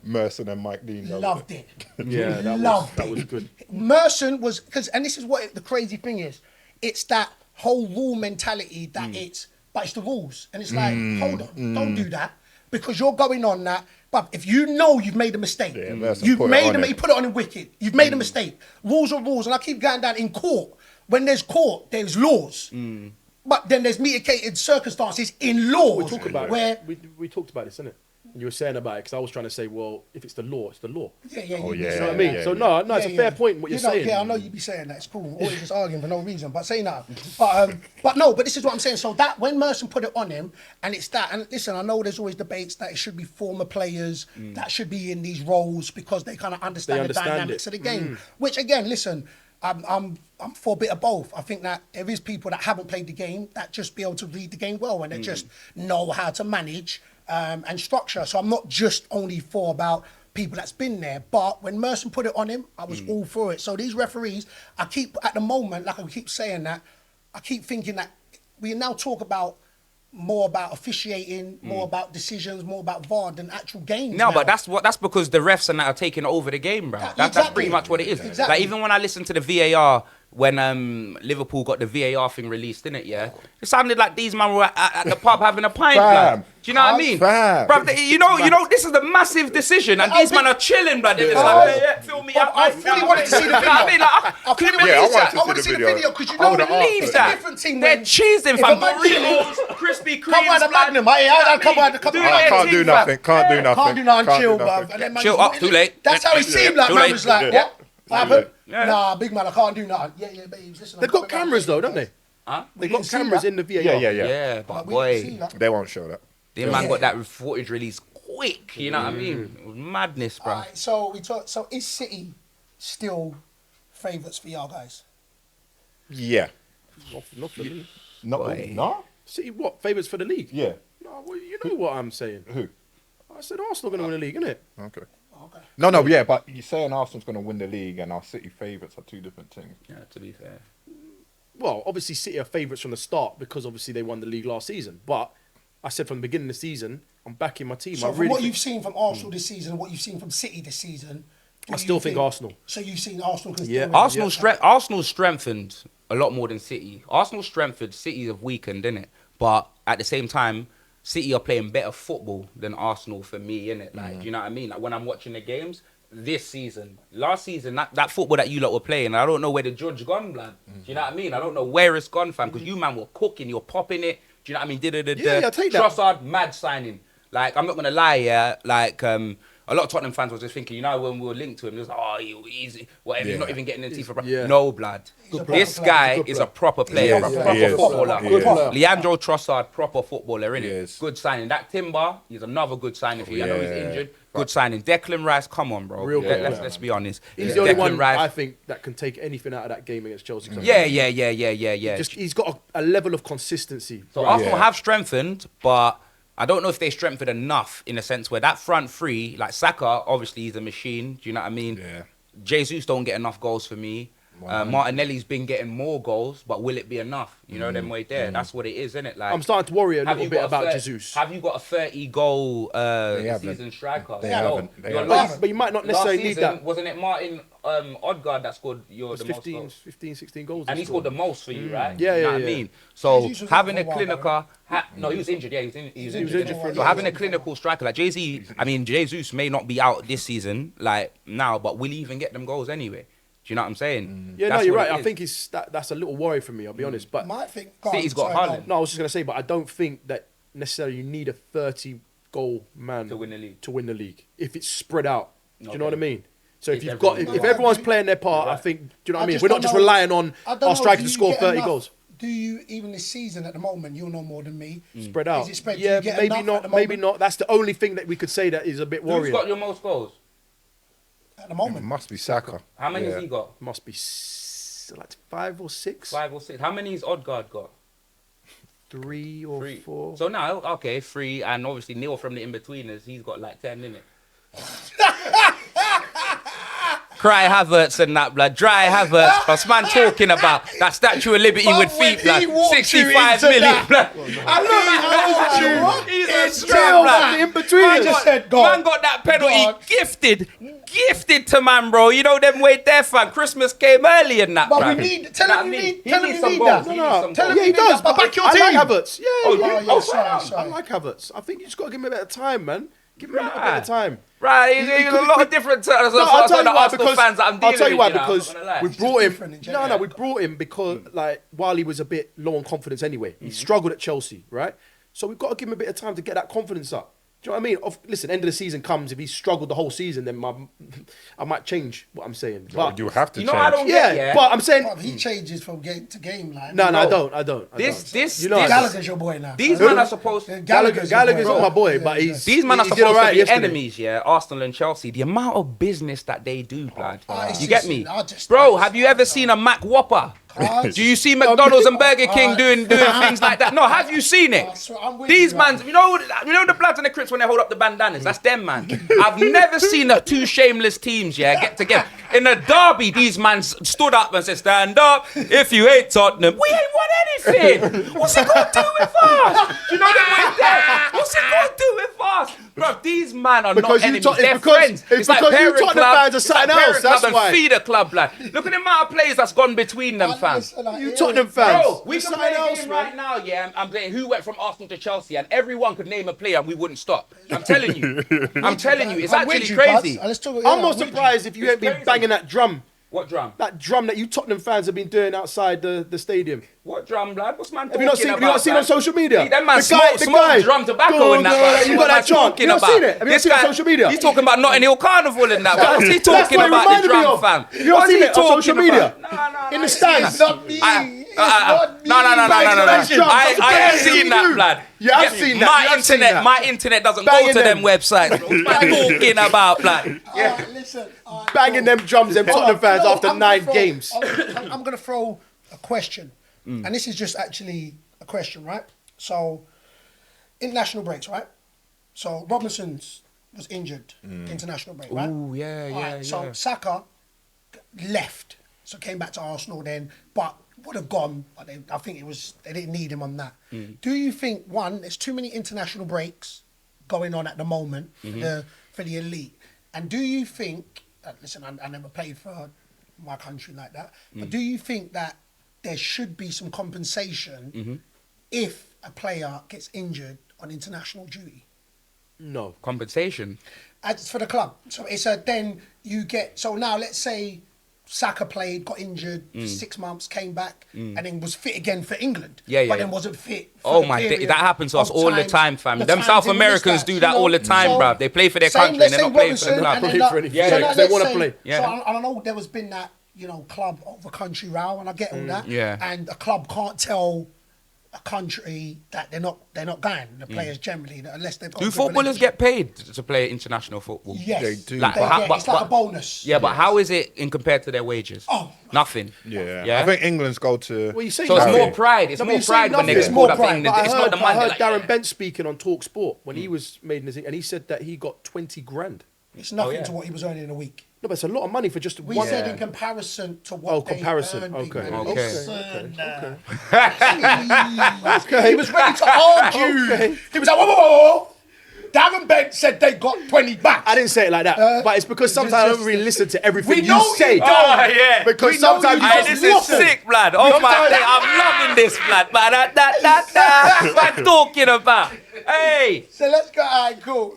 Merson and Mike Dean. though. loved it. Yeah, that was good. Merson was, and this is what the crazy thing is, it's that whole rule mentality that it's the rules. And it's like, hold on, don't do that. Because you're going on that, but if you know you've made a mistake, Merson you've put it made on a him. you put it on in wicked. You've made a mistake. Rules are rules, and I keep going down in court. When there's court, there's laws. But then there's mitigated circumstances in laws. We talked about where it. We talked about this, innit? And you were saying about it because I was trying to say, well, if it's the law, it's the law. yeah, Oh, you yeah. You know what I mean? Yeah, so yeah. no, it's a fair point what you're saying. Yeah, I know you be saying that. It's cool. Always just arguing for no reason. But say that. But this is what I'm saying. So that when Merson put it on him, and it's that. And listen, I know there's always debates that it should be former players that should be in these roles because they kind of understand the understand dynamics it. of the game. Which again, listen, I'm for a bit of both. I think that there is people that haven't played the game that just be able to read the game well and they just know how to manage and structure. So I'm not just only for about people that's been there. But when Merson put it on him, I was all for it. So these referees, I keep, at the moment, like I keep saying that, I keep thinking that we now talk about more about officiating, more about decisions, more about VAR than actual games. No, now. but that's because the refs and that are taking over the game, bro. That's Exactly. pretty much what it is. Exactly. Like even when I listened to the VAR when Liverpool got the VAR thing released, didn't it? Yeah, it sounded like these man were at the pub having a pint. Fam. Blood. Do you know what I mean, Fam. bro? You know, this is a massive decision, and these men are chilling, blood. They're just like, yeah, fill me up. I fully wanted to see the You know what I mean, like, I can you fully believe wanted that? I want to see the video because you I know would've asked Believe for that. It's a different thing They're when- cheesing, if fam. a man Burritos, Krispy Come Kremes, on, the blood. Magnum. Come on, come Do on. their Can't do thing, nothing. fam. Can't do nothing. Can't do nothing, Can't chill, do bruv. nothing. And then man Chill just- up, too late. That's how it seemed like. Too Man late. was like, Yeah. what happened? Yeah. Nah, big man, I can't do nothing. Yeah, babes, listen. They've got cameras though, don't they? Huh? They've didn't got see cameras that. in the VAR. Yeah. Yeah, but We didn't see boy, that. They won't show that. the man got that footage released quick. You know what I mean? It was madness, bro. All right, so we talk. So is City still favourites for y'all guys? Yeah. Not for the league. No? City what? Favourites for the league? Yeah. No, well, you know what I'm saying. Who? I said Arsenal going to win the league, innit? Okay. Okay. No, yeah, but you're saying Arsenal's going to win the league and our City favourites are two different things. Yeah, to be fair. Well, obviously City are favourites from the start because obviously they won the league last season. But I said from the beginning of the season, I'm backing my team. So I from really what think- you've seen from Arsenal this season and what you've seen from City this season, do I you still think Arsenal. So you've seen Arsenal? Can Yeah. still win? Arsenal's strengthened a lot more than City. Arsenal's strengthened, City have weakened, innit? But at the same time, City are playing better football than Arsenal for me, innit? Like, do you know what I mean? Like when I'm watching the games this season, last season, that football that you lot were playing, I don't know where the judge gone, blood. Do you know what I mean? I don't know where it's gone, fam, because you man were cooking, you're popping it. Do you know what I mean? Yeah, I'll take that. Trossard, mad signing. Like, I'm not going to lie, yeah, like, a lot of Tottenham fans was just thinking, you know, when we were linked to him, it was like, oh, easy, whatever, he's not even getting in the teeth for Yeah. No, blood. This guy is a proper player, He's a proper He is. footballer. He is. Leandro Trossard, proper footballer, innit? He is. Good signing. That Timber, he's another good signing for you. I know he's Yeah. injured. Good signing. Declan Rice, come on, bro. Real good player. Let's be honest. He's the only Declan one Rice. I think that can take anything out of that game against Chelsea. Yeah. He's got a level of consistency. So Arsenal have strengthened, but I don't know if they strengthened enough in a sense where that front three, like Saka, obviously he's a machine. Do you know what I mean? Yeah. Jesus don't get enough goals for me. Martinelli's been getting more goals, but will it be enough? You know, them way there. That's what it is, isn't it? Like, I'm starting to worry a have little you bit got about a Jesus. Have you got a 30-goal haven't. season striker? They No. haven't. They You're haven't. last- But you might not necessarily last need season, that. Wasn't it Martin Odegaard that scored the most 15, goals? 16 goals. And he scored the most for you, right? Yeah, You know yeah, what I yeah. mean? So Jesus was having a out for a while, clinical... No, he was injured. Yeah, he was injured. injured for a So while. having a clinical striker like Jay-Z, I mean, Jesus may not be out this season, like now, but will he even get them goals anyway? Do you know what I'm saying? Yeah, That's no, you're what right. it I is. think that's a little worry for me, I'll be honest. But Might think City's got Haaland. no, I was just going to say, but I don't think that necessarily you need a 30-goal man To win the league. To win the league. If it's spread out. Do you know what I Okay. mean? So if If you've got, everyone- if No, I everyone's agree. playing their part, Right. I think, do you know what I I mean? just We're not don't just know- relying on I don't our know, strikers do to you score get 30 enough- goals. Do you, even this season at the moment, you'll know more than me. Spread out. Is it spread? Do Yeah, you get maybe enough at not. the Maybe moment? not. That's the only thing that we could say that is a bit Who's worrying. got your most goals? At the It moment. must be Saka. How many Yeah. has he got? Must be like 5 or 6, 5 or 6. How many has Odegaard got? 3 or 3. 4. So now, okay, 3, and obviously Neil from the in-betweeners, he's got like 10, innit? Cry Havertz and that, blood. Dry Havertz. What's man talking about? That Statue of Liberty But with feet, when he blood. walked you 65 into million, that- blood. I look, He's it's a strap, chill, blood. man. In between. I just said, God. Man got that penalty God. gifted to man, bro. You know them way there, fam. Christmas came early in that, But bruv. we need, tell Know him what I we mean? need, He tell him needs we some need goals. that. He needs No, some tell goals. him yeah, he we need does. that. But Back your I team. like Havertz. Yeah, Sorry. I like Havertz. I think you just got to give him a bit of time, man. Give him a little bit Right. of time. Right, He there's a could- lot of different No, I'll tell you the why, Arsenal because fans that I'm dealing I'll tell you why, with, I'm because not gonna lie. we brought different in him. general. No, we brought him because like while he was a bit low on confidence anyway, he struggled at Chelsea, right? So we've got to give him a bit of time to get that confidence up. Do you know what I mean? Listen, end of the season comes. If he struggled the whole season, then I might change what I'm saying. But You have to You know, change. I don't yeah, get, but I'm saying Bruv, he changes from game to game, like. no, No. I don't. I don't. This, You know, Gallagher's your boy now. these men are supposed. Gallagher's not my boy, but he's These men are he did supposed alright to be yesterday. enemies, yeah. Arsenal and Chelsea. The amount of business that they do, blood. it's You get just- me, I bro? Have you ever seen a Mac Whopper? Cars. Do you see McDonald's and Burger King doing things like that? No, have you seen it? I'm with These you, mans, you know the Bloods and the Crips when they hold up the bandanas. That's them, man. I've never seen two shameless teams, yeah, get together in a derby. These mans stood up and said, "Stand up if you hate Tottenham." We ain't won anything. What's it gonna do with us? Do you know them right there? What's it gonna do with us, bro? These men are Because not you enemies. Tot- They're it's because- friends. it's because you parent Tottenham club. fans are It's like something else, parent club that's and why. feeder club, like. Look at the amount of players that's gone between them, fam. You Tottenham fans. Bro, we It's can something play a else, game man. right now, yeah. I'm saying who went from Arsenal to Chelsea, and everyone could name a player, and we wouldn't stop. I'm telling you. I'm telling you, it's I'm with actually you, cuz. crazy. Let's talk- I'm yeah, not with you. surprised if you It's ain't been crazy. banging that drum. What drum? That drum that you Tottenham fans have been doing outside the stadium. What drum, blood? What's man Have you not talking seen? about? Have you not seen on man? social media? See, them man The guy- smoke drum tobacco Go, and that. go, man. That's you what got that man's chant. talking You not about. seen it? Have you not This seen it on guy- social media? He's talking about Notting Hill Carnival and that. What's he That's talking what it about the reminded me drum, of. fam? You not What's seen he it on social talking media? about? No, In the I stands. It's not me. No. I ain't seen that, blood. Yeah, I've seen that. My internet doesn't Banging go to them them. websites. Bro. What am I talking about, blood? Listen. Banging them drums, them Tottenham fans after 9 games. I'm going to throw a question. And this is just actually a question, right? So, international breaks, right? So, Robinson's was injured, international break, right? Ooh, yeah. So, Saka left. So, came back to Arsenal then, but would have gone. But I think they didn't need him on that. Do you think, one, there's too many international breaks going on at the moment for the elite? And do you think, listen, I never played for my country like that, but do you think that there should be some compensation if a player gets injured on international duty? No. Compensation? As for the club. So it's then you get, so now let's say Saka played, got injured, 6 months, came back, and then was fit again for England. But then wasn't fit for the period that happens to us of all the time, fam. Them South Americans do that all the time, bruv. They play for their country and they're not playing for the club. They want to play. So I know there has been that, club over country row, and I get all that. Yeah. And a club can't tell a country that they're not going. The players generally, unless they've got. Do footballers get paid to play international football? Yes, They do. it's like a bonus. Yeah, but how is it in compared to their wages? Oh, nothing. Yeah. I think England's go to. Well, you say So it's nothing. more pride. It's No, but more you say pride when they nothing. get called up It's more for England. pride. It's not the I money. heard like, Darren Bent speaking on Talk Sport when he was made his, and he said that he got 20 grand. It's nothing to what he was earning in a week. No, but it's a lot of money for just We one. said in comparison to what they comparison. earned, Okay. big man. Okay. Listen, Okay. He was ready to argue. Okay. He was like, whoa. Darren Bent said they got 20 back. I didn't say it like that, but it's because sometimes I don't really listen to everything We you know say. you don't. Oh, yeah. Because We know sometimes you you don't. just This is Listen. sick, blood. Oh my day, I'm loving this, blood. What I'm talking about. Hey. So let's go. All right, cool.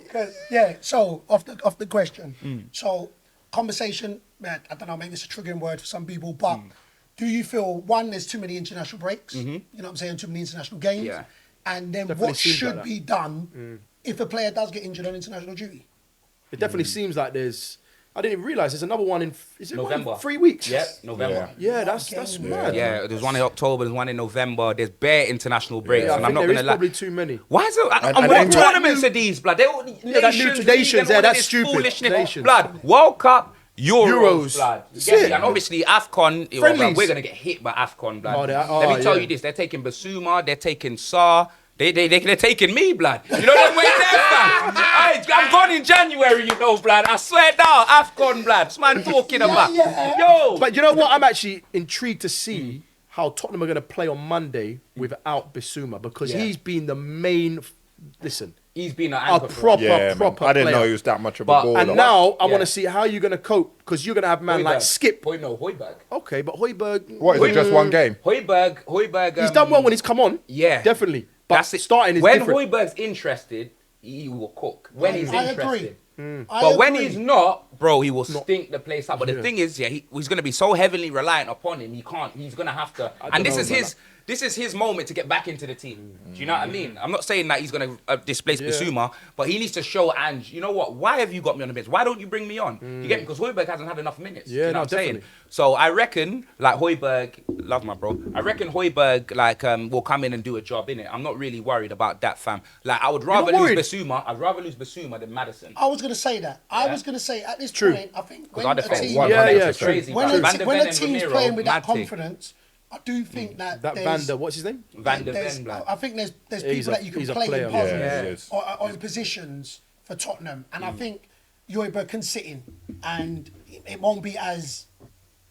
So off the question. So conversation, man, I don't know, maybe it's a triggering word for some people, but do you feel, one, there's too many international breaks? You know what I'm saying? Too many international games. Yeah. And then Definitely what seems should like be done if a player does get injured on international duty? It definitely seems like there's. I didn't even realise there's another one in. Is it November. One in 3 weeks? Yeah, November. Yeah, that's mad. Yeah, there's one in October, there's one in November. There's bare international breaks, Yeah, I and I'm think not there gonna is lie. probably too many. Why is it? And what England- tournaments are these, blood? They're all that nations, new- league nations, and yeah, all that's this stupid. foolishness. Nations. Blood, World Cup, Euros, Euros. blood. That's You get it. me? And obviously AFCON, Friendlies. blood, we're gonna get hit by AFCON, blood. Oh, Let me tell yeah. you this: they're taking Basuma, they're taking Sarr. They're taking me, blood. You know them way there, fam. I'm gone in January, blood. I swear down, AFCON, blood. That's what I'm talking about. Yo. But you know what? I'm actually intrigued to see how Tottenham are going to play on Monday without Bissouma because he's been the main. Listen, He's been an a anchor for us. proper Yeah, man. I didn't player. know he was that much of a But- baller. And now I Yeah. want to see how you're going to cope because you're going to have man like Skip. Højbjerg. Okay, but Højbjerg. What is it? Just one game? Højbjerg. He's done well when he's come on. Yeah. Definitely. But That's it. starting is when different. Højbjerg's interested, he will cook. When he's I interested. agree. But when he's not, bro, he will stink the place up. But the thing is, he's going to be so heavily reliant upon him. He can't. He's going to have to. And this is his moment to get back into the team. Do you know what I mean? I'm not saying that he's going to displace Bissouma, but he needs to show Ange, you know what? Why have you got me on the bench? Why don't you bring me on? You get me? Because Højbjerg hasn't had enough minutes. Yeah, Do you know no, what I'm saying? definitely. So I reckon, like Højbjerg, love my bro. I reckon Højbjerg, like, will come in and do a job in it. I'm not really worried about that, fam. Like, I would rather not lose worried? Bissouma. I'd rather lose Bissouma than Madison. I was going to say that. I was going to say at this True. point, I think Because when I a defend team, 100 Yeah, is true. crazy. when bro. a, Van der when Ven a and team's Ramiro, playing with that mad thing. confidence, I do think that That there's, Vander, what's his name? Van der there's- Ven, blood. I think there's He's people a- that you can he's a play player. in Yeah, positions he is. or in positions for Tottenham, and I think Højbjerg can sit in, and it won't be as.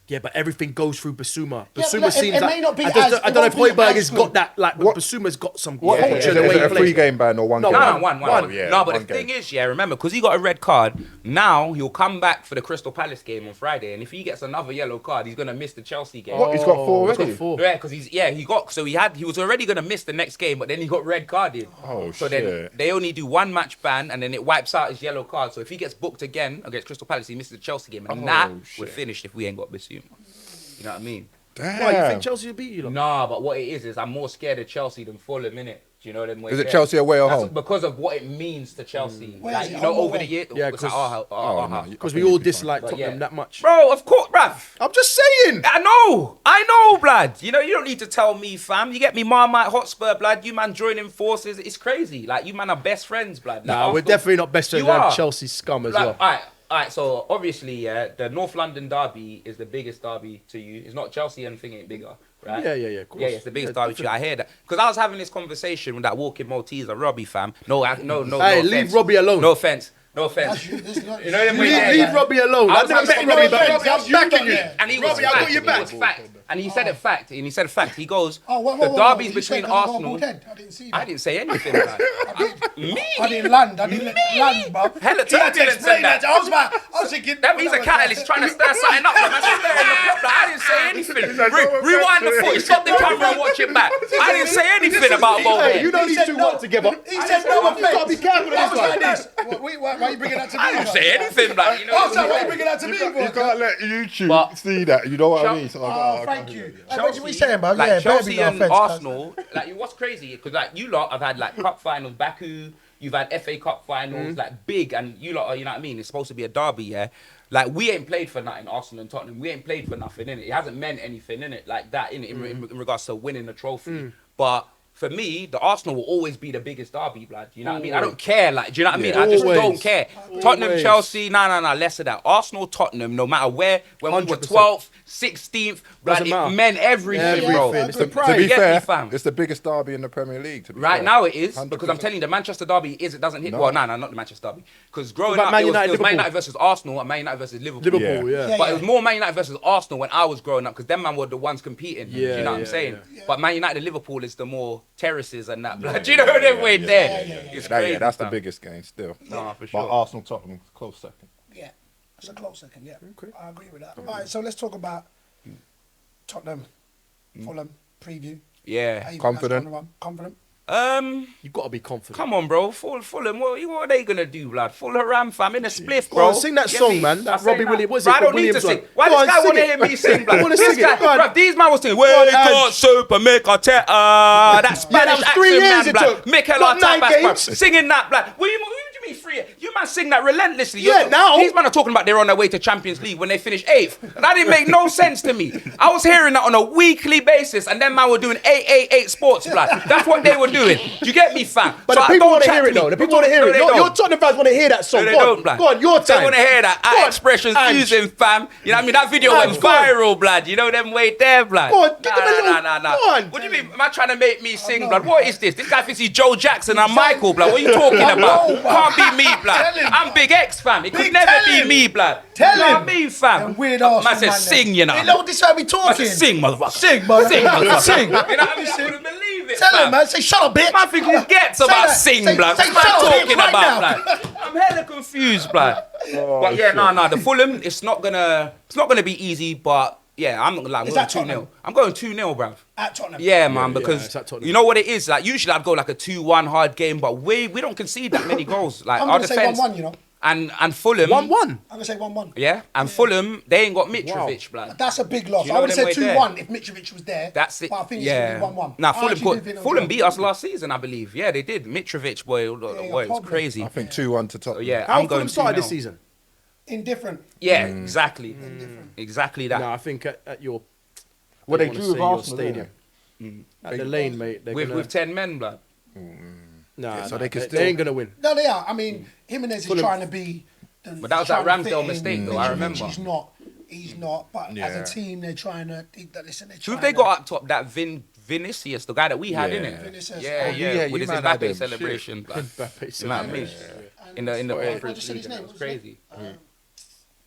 Yeah, but everything goes through Basuma. Yeah, Basuma but seems it like may not be I as- don't it know if won't be Højbjerg as has good. got that. Like, What- Basuma's got some. What, culture is in it the way he a plays. 3-game ban or one No, game? No, one. Oh, yeah, no, but one the game. thing is, remember, because he got a red card, now he'll come back for the Crystal Palace game on Friday, and if he gets another yellow card, he's gonna miss the Chelsea game. What? He's got 4 he's got already? 4. Yeah, because he was already gonna miss the next game, but then he got red carded. Oh, so then shit. they only do 1 match ban, and then it wipes out his yellow card. So if he gets booked again against Crystal Palace, he misses the Chelsea game, and that we're shit. finished if we ain't got Bissouma. You know what I mean? Why, you Damn. think Chelsea will beat you? Lot? Nah, but what it is I'm more scared of Chelsea than Fulham, innit? Do you know them? Is it Chelsea away or That's home? because of what it means to Chelsea. Where Like, is it? you know, Home or over the away? year. Yeah, it's at 'cause- our house. Because we all dislike But Tottenham yeah. that much. Bro, of course, bruv. I'm just saying. I know, blood. You know, you don't need to tell me, fam. You get me, Marmite Hotspur, blood. You man joining forces. It's crazy. Like, you man are best friends, blood. Like, Nah, we're Arsenal- definitely not best friends. You We have are. Chelsea scum as Like, well. all right. So obviously, yeah, the North London derby is the biggest derby to you. It's not Chelsea. Anything ain't bigger, right? Yeah, of course. Yeah, it's the biggest Yeah, derby to you. I hear that because I was having this conversation with that walking Maltese, Robbie, fam. No. Hey, no leave offense. Robbie alone. No offense. You know them way there, Leave yeah. Robbie alone. I I've was never met having Robbie, some but Robbie, I'm backing you. And he was Robbie, I fact. got your He back. was fact. And he said a fact. And he said a fact. He goes, Oh, whoa, the whoa. derbies You between said 'cause I got a Arsenal. bald head. I didn't see that. I didn't say anything. Like, me? I didn't land. I didn't land, bro. Hella He had to turbulence explain and that. I was thinking. That means a catalyst trying to stir something up. Man. That's stirring the pot. Like, I didn't say anything. Rewind the footage, stop the camera and watch it back. I didn't say anything about both. Hey, you know these two work together. He said no offense. You gotta be careful I of was this like one. this. Why are you bringing that to me? I didn't say anything. Like, you know. Oh, so why are you bringing that to me? You can't let YouTube But- see that. You know what I mean? So like, Oh, I thank can't you. do that. Like, what we saying, bro? Like Yeah, Chelsea no and offense, cuz. Arsenal, like what's crazy because like you lot have had like cup finals, Baku, you've had FA Cup finals, like big, and you lot are, you know what I mean? It's supposed to be a derby, yeah. Like we ain't played for nothing, Arsenal and Tottenham. We ain't played for nothing, innit? It hasn't meant anything, innit? Like that, in regards to winning the trophy. But for me, the Arsenal will always be the biggest derby, blood. You know what I mean? I don't care, like, do you know what I mean? I just Always. don't care. Tottenham, Always. Chelsea, nah, less of that. Arsenal, Tottenham, no matter where, when we were 100%. 12th, 16th, blood, Doesn't it matter. meant everything, bro. Everything. It's the To pride. be Get me, fair, fam. it's the biggest derby in the Premier League. To be Right fair. now it is 100%. because I'm telling you, the Manchester derby it doesn't hit. No. Well, no, not the Manchester derby. Because growing What about up, Man it was United, Man Liverpool? United versus Arsenal and Man United versus Liverpool. Liverpool, yeah. But it was more Man United versus Arsenal when I was growing up because them man were the ones competing. Do you know what I'm saying? But Man United and Liverpool is the more terraces and that. blood. Do you know what they're way there? It's crazy. That's the fam. biggest game still. Nah, for But sure. Arsenal, Tottenham, close second. Yeah, it's a close second. Yeah, I agree with that. All right, so let's talk about Tottenham, Fulham preview. Yeah. How you think that's Confident? gonna run? Confident. You've got to be confident. Come on, bro. Fulham, what are they gonna do, blood? Fulham, fam, in a spliff, bro. Go on, sing that Get song, me? man. That I'm Robbie saying Williams. What's Bro, it I don't called? need to Williams sing. one. Why Go this on, guy sing want to it. hear me sing, blood? I wanna This sing it. guy, Go on. bruv, these man was singing, well, they got soap and make a that Spanish was 3 accent, years man, it blood. took. Mikel Not 9 Arteta, bruv. games. Singing that, blood. What do you mean 3 years? You man sing that relentlessly. Yeah, now. These man are talking about they're on their way to Champions League when they finish 8th. That didn't make no sense to me. I was hearing that on a weekly basis, and then man were doing 888 sports, blood. That's what they were doing. Do you get me, fam? But So the people don't want to chat hear it, me. though. The people want to hear No, it. they Your don't. Tottenham fans want to hear that song. No, they Go don't, on, blood. go on, your They time. want to hear that. Go Our on. expressions Ange. using, fam. You know what I mean? That video Ange, went go on. viral, blood. You know them way there, blood. Go on, give them a little- Nah. go on. What do you mean? Am I trying to make me sing, know, blood? What is this? This guy thinks he's Joe Jackson and Michael, blood. What are you talking about? know, Can't be me, blood. Tell him, I'm Big X, fam. It could Big, never tell be him. me, blood. Tell You know him. what I mean, fam? Them weird arse Man said man sing, there. you know. Hey, look, this is how we Man talking. said sing, motherfucker. Sing, man. Sing, motherfucker. Sing. You know what I mean? I couldn't believe it, Tell fam. him, man. Say, shut up, bitch. Man think he gets Say about that. sing, Say- blood. say What shut am up, I bitch, talking right about, now. blood? I'm hella confused, blood. But yeah, no. The Fulham, it's not gonna be easy. But yeah, I'm not gonna lie. I'm Is going that 2-0. Tottenham? I'm going 2-0, bruv. At Tottenham. Yeah, man, it's because at Tottenham. you know what it is. Like usually I'd go like a 2-1 hard game, but we don't concede that many goals. Like I'm our going to say defense 1-1, you know. and Fulham 1-1. I'm going to say 1-1. Yeah, and Fulham they ain't got Mitrovic, blood. That's a big loss. You I know would have said them way 2-1 if Mitrovic was there. That's it. But I think it's Yeah. going to be 1-1. Nah, I actually do think it'll Fulham go. beat us last season, I believe. Yeah, they did. Mitrovic, boy, it was problem. crazy. I think 2-1 to Tottenham. Yeah, How I'm Fulham going started 2-0. this season? Indifferent. Yeah, exactly. Exactly that. No, I think at your Well, they I wanna drew with say your Arsenal, stadium. At the lane, mate. They're with gonna, 10 men, blood. nah, so they can they still- ain't gonna win. No, they are. I mean, Jimenez is Fulham- trying to be. But that was that Ramsdale mistake, though, I remember. He's not. He's not. But as Yeah. a team, they're trying to. Listen, they're Who trying have they to- got up top? That Vinicius, the guy that we had, Yeah. innit? Vinicius. Yeah, Oh, yeah, yeah, with you his man had Mbappe him. celebration. blood. Mbappe You know what I mean? In the I Conference just said League, his name. it was What was his crazy.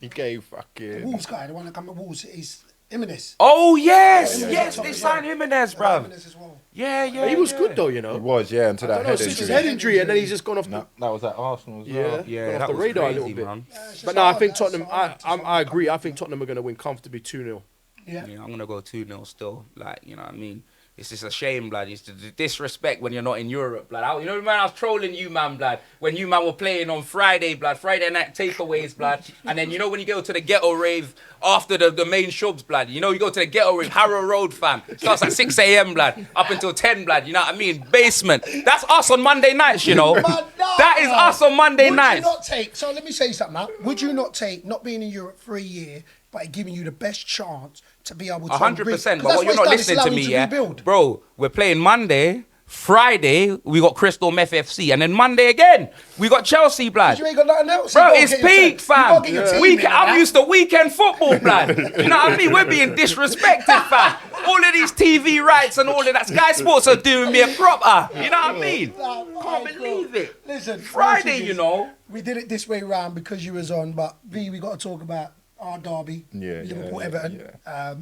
He gave The fucking. Wolves guy, the one that come with Wolves, is Jimenez. Oh yes, Yeah, yes, yeah. they signed Jimenez, Yeah, bruv. Jimenez as well. Yeah, yeah. He was yeah. good though, you He know. was, yeah, until that I don't know, head since his injury. head injury, and then he's just gone off. That was at Arsenal as Yeah. well. Yeah, Gone off that the was radar a crazy, little bit. man. Yeah, it's just But no, I hard, think that's Tottenham. hard. I agree. I think Tottenham are going to win comfortably 2-0. Yeah. Yeah, I'm gonna go 2-0 still. Like, you know what I mean? It's just a shame, blood. It's the disrespect when you're not in Europe, blood. You know, man, I was trolling you, man, blood. When you, man, were playing on Friday, blood. Friday night takeaways, blood. And then, you know, when you go to the ghetto rave after the main shubs, blood. You know, you go to the ghetto rave, Harrow Road, fam. Starts at 6 a.m., blood. Up until 10, blood. You know what I mean? Basement. That's us on Monday nights, you know. That is us on Monday nights. Would you not take, so let me say something now. Would you not take not being in Europe for a year, but giving you the best chance to be able to 100%, but what you're not listening to me, yeah? Bro, we're playing Monday, Friday, we got Crystal Meth FC, and then Monday again, we got Chelsea, blood. You ain't got nothing else. Bro, it's peak, fam. I'm used to weekend football, blood. You know what I mean? We're being disrespected, fam. All of these TV rights and all of that. Sky Sports are doing me a proper. You know what I mean? Can't believe it. Listen, Friday, you know. We did it this way round because you was on, but we got to talk about our derby, Liverpool, Everton. Yeah.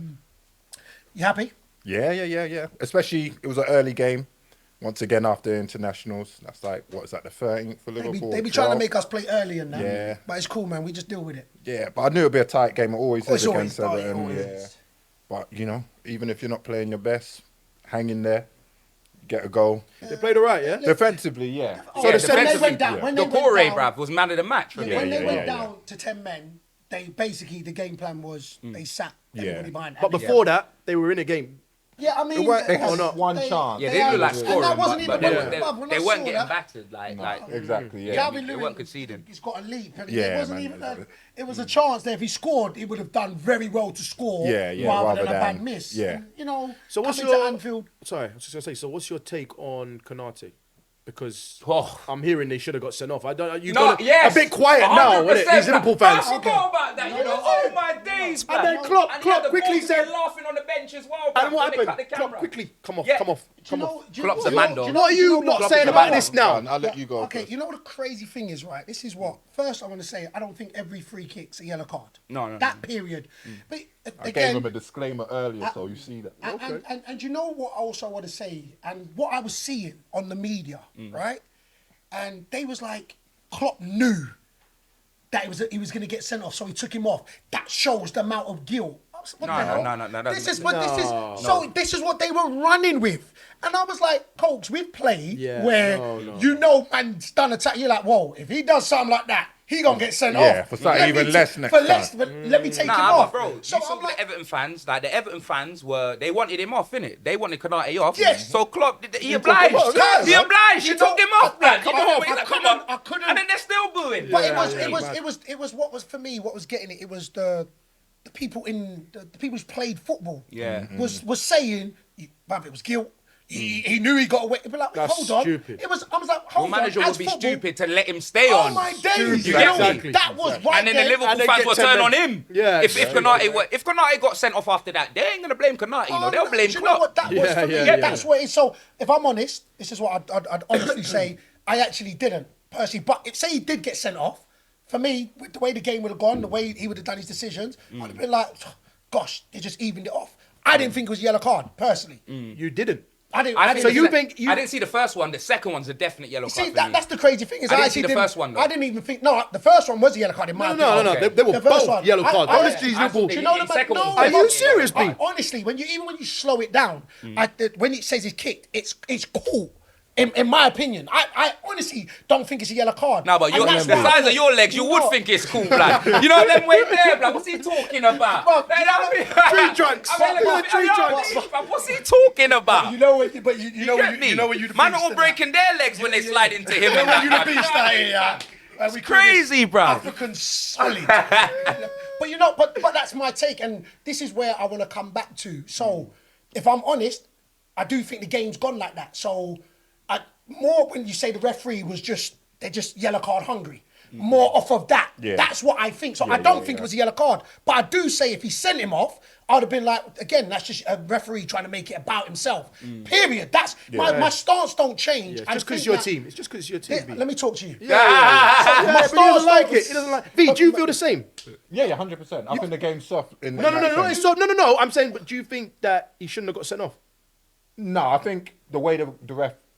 You happy? Yeah. Especially, it was an early game. Once again, after internationals, that's like, what is that, the 13th for Liverpool? They be trying to make us play early and that. Yeah. But it's cool, man. We just deal with it. Yeah, but I knew it'd be a tight game. It always is always against tight, Everton. Yeah. But, you know, even if you're not playing your best, hang in there, get a goal. They played all right, yeah? Defensively, yeah. Oh, So yeah, the when they went down, when they went down, bruv, was man of the match. when they went down to 10 men, they basically, the game plan was they sat everybody behind. But before that, they were in a game. Yeah, I mean, They had one chance. Yeah, they look like scoring, that wasn't but even they weren't getting battered. Like, Exactly, yeah. Calvin They Lewin, weren't conceding. He's got a leap. And Yeah, it wasn't man. even it was a chance that if he scored, he would have done very well to score rather than a bad miss. Yeah. And, you know, So what's coming your... to Anfield. Sorry, I was just going to say, so what's your take on Konate? Because Oh. I'm hearing they should have got sent off. I don't. You No, got yes. a bit quiet now, isn't it? 100%, These Liverpool fans. I forgot about that, you know. Oh my days, man. And then Klopp quickly said, laughing on the bench as well. And what when they cut happened? the Klopp camera. quickly, come off. Klopp's a man, though. What are you not saying about this now? I'll let you go. Okay, you know what the crazy thing is, right? This is what. First, I want to say, I don't think every free kick's a yellow card. No. That period. But I again, gave him a disclaimer earlier, so you see that. and you know what I also want to say, and what I was seeing on the media, right? And they was like, Klopp knew that he was going to get sent off, so he took him off. That shows the amount of guilt. No. This is what they were running with, and I was like, Cokes, we've played you know, man's done attack. You're like, whoa, if he does something like that, he gonna get sent off. Yeah, for something even less next time. But let me take him off. Bro, So you saw I'm like, the Everton fans. Like the Everton fans they wanted him off, innit? They wanted Konate off. Yes. So Klopp, he obliged. He obliged. He took him off, man. Come on. I couldn't. And then they're still booing. But it was what was for me. What was getting it? It was the people the people who's played football. Yeah. Was saying, bruv, it was guilt. He knew he got away. But like, That's hold on. stupid. I was like, hold on. Manager would be stupid to let him stay Oh on. my days! You get me? Exactly. That was right And then the there. Liverpool fans will turn on him. Yeah, If Konate got sent off after that, they ain't gonna blame Konate. You know, they'll blame Do you know what Klopp. that was for me? Yeah. That's what it is. So if I'm honest, this is what I'd honestly say. I actually didn't personally, but if say he did get sent off, for me, with the way the game would have gone, the way he would have done his decisions, I'd have been like, gosh, they just evened it off. I didn't think it was a yellow card personally. You didn't. I didn't. I I didn't see the first one. The second one's a definite yellow card. See, for me. that's the crazy thing is I didn't actually see the first one, though. I didn't even think. No, the first one was a yellow card in my opinion. No. They were The first both one. yellow cards. I- Honestly, I- Liverpool. I- Do you know The the second no, one was Are you both serious, yellow B? cards. Honestly, when you slow it down, when it says it's kicked, it's cool. In my opinion, I honestly don't think it's a yellow card. No, but And the that's why- size of your legs, you would think it's cool, blood. You know them way there, blood. What's he talking about? Bro, Tree trunks. Tree trunks. What's he talking about? You know when you know when you know when you the Man beast all and breaking their legs when they slide into him. that. and When you the that, beast out here, yeah. And we call crazy, this bro. African solid. But you know, but that's my take, and this is where I want to come back to. So, if I'm honest, I do think the game's gone like that. So, more when you say the referee was they're just yellow card hungry. More off of that. Yeah. That's what I think. So I don't think it was a yellow card. But I do say if he sent him off, I'd have been like, again, that's just a referee trying to make it about himself. Period. That's my stance don't change. Yeah, just because it's your team. It's just because it's your team. Yeah, let me talk to you. Yeah, My but he stance doesn't like don't- it. He doesn't like. V, do you feel the same? Yeah, 100%. I think the game's soft. No. I'm saying, but do you think that he shouldn't have got sent off? No, I think the way the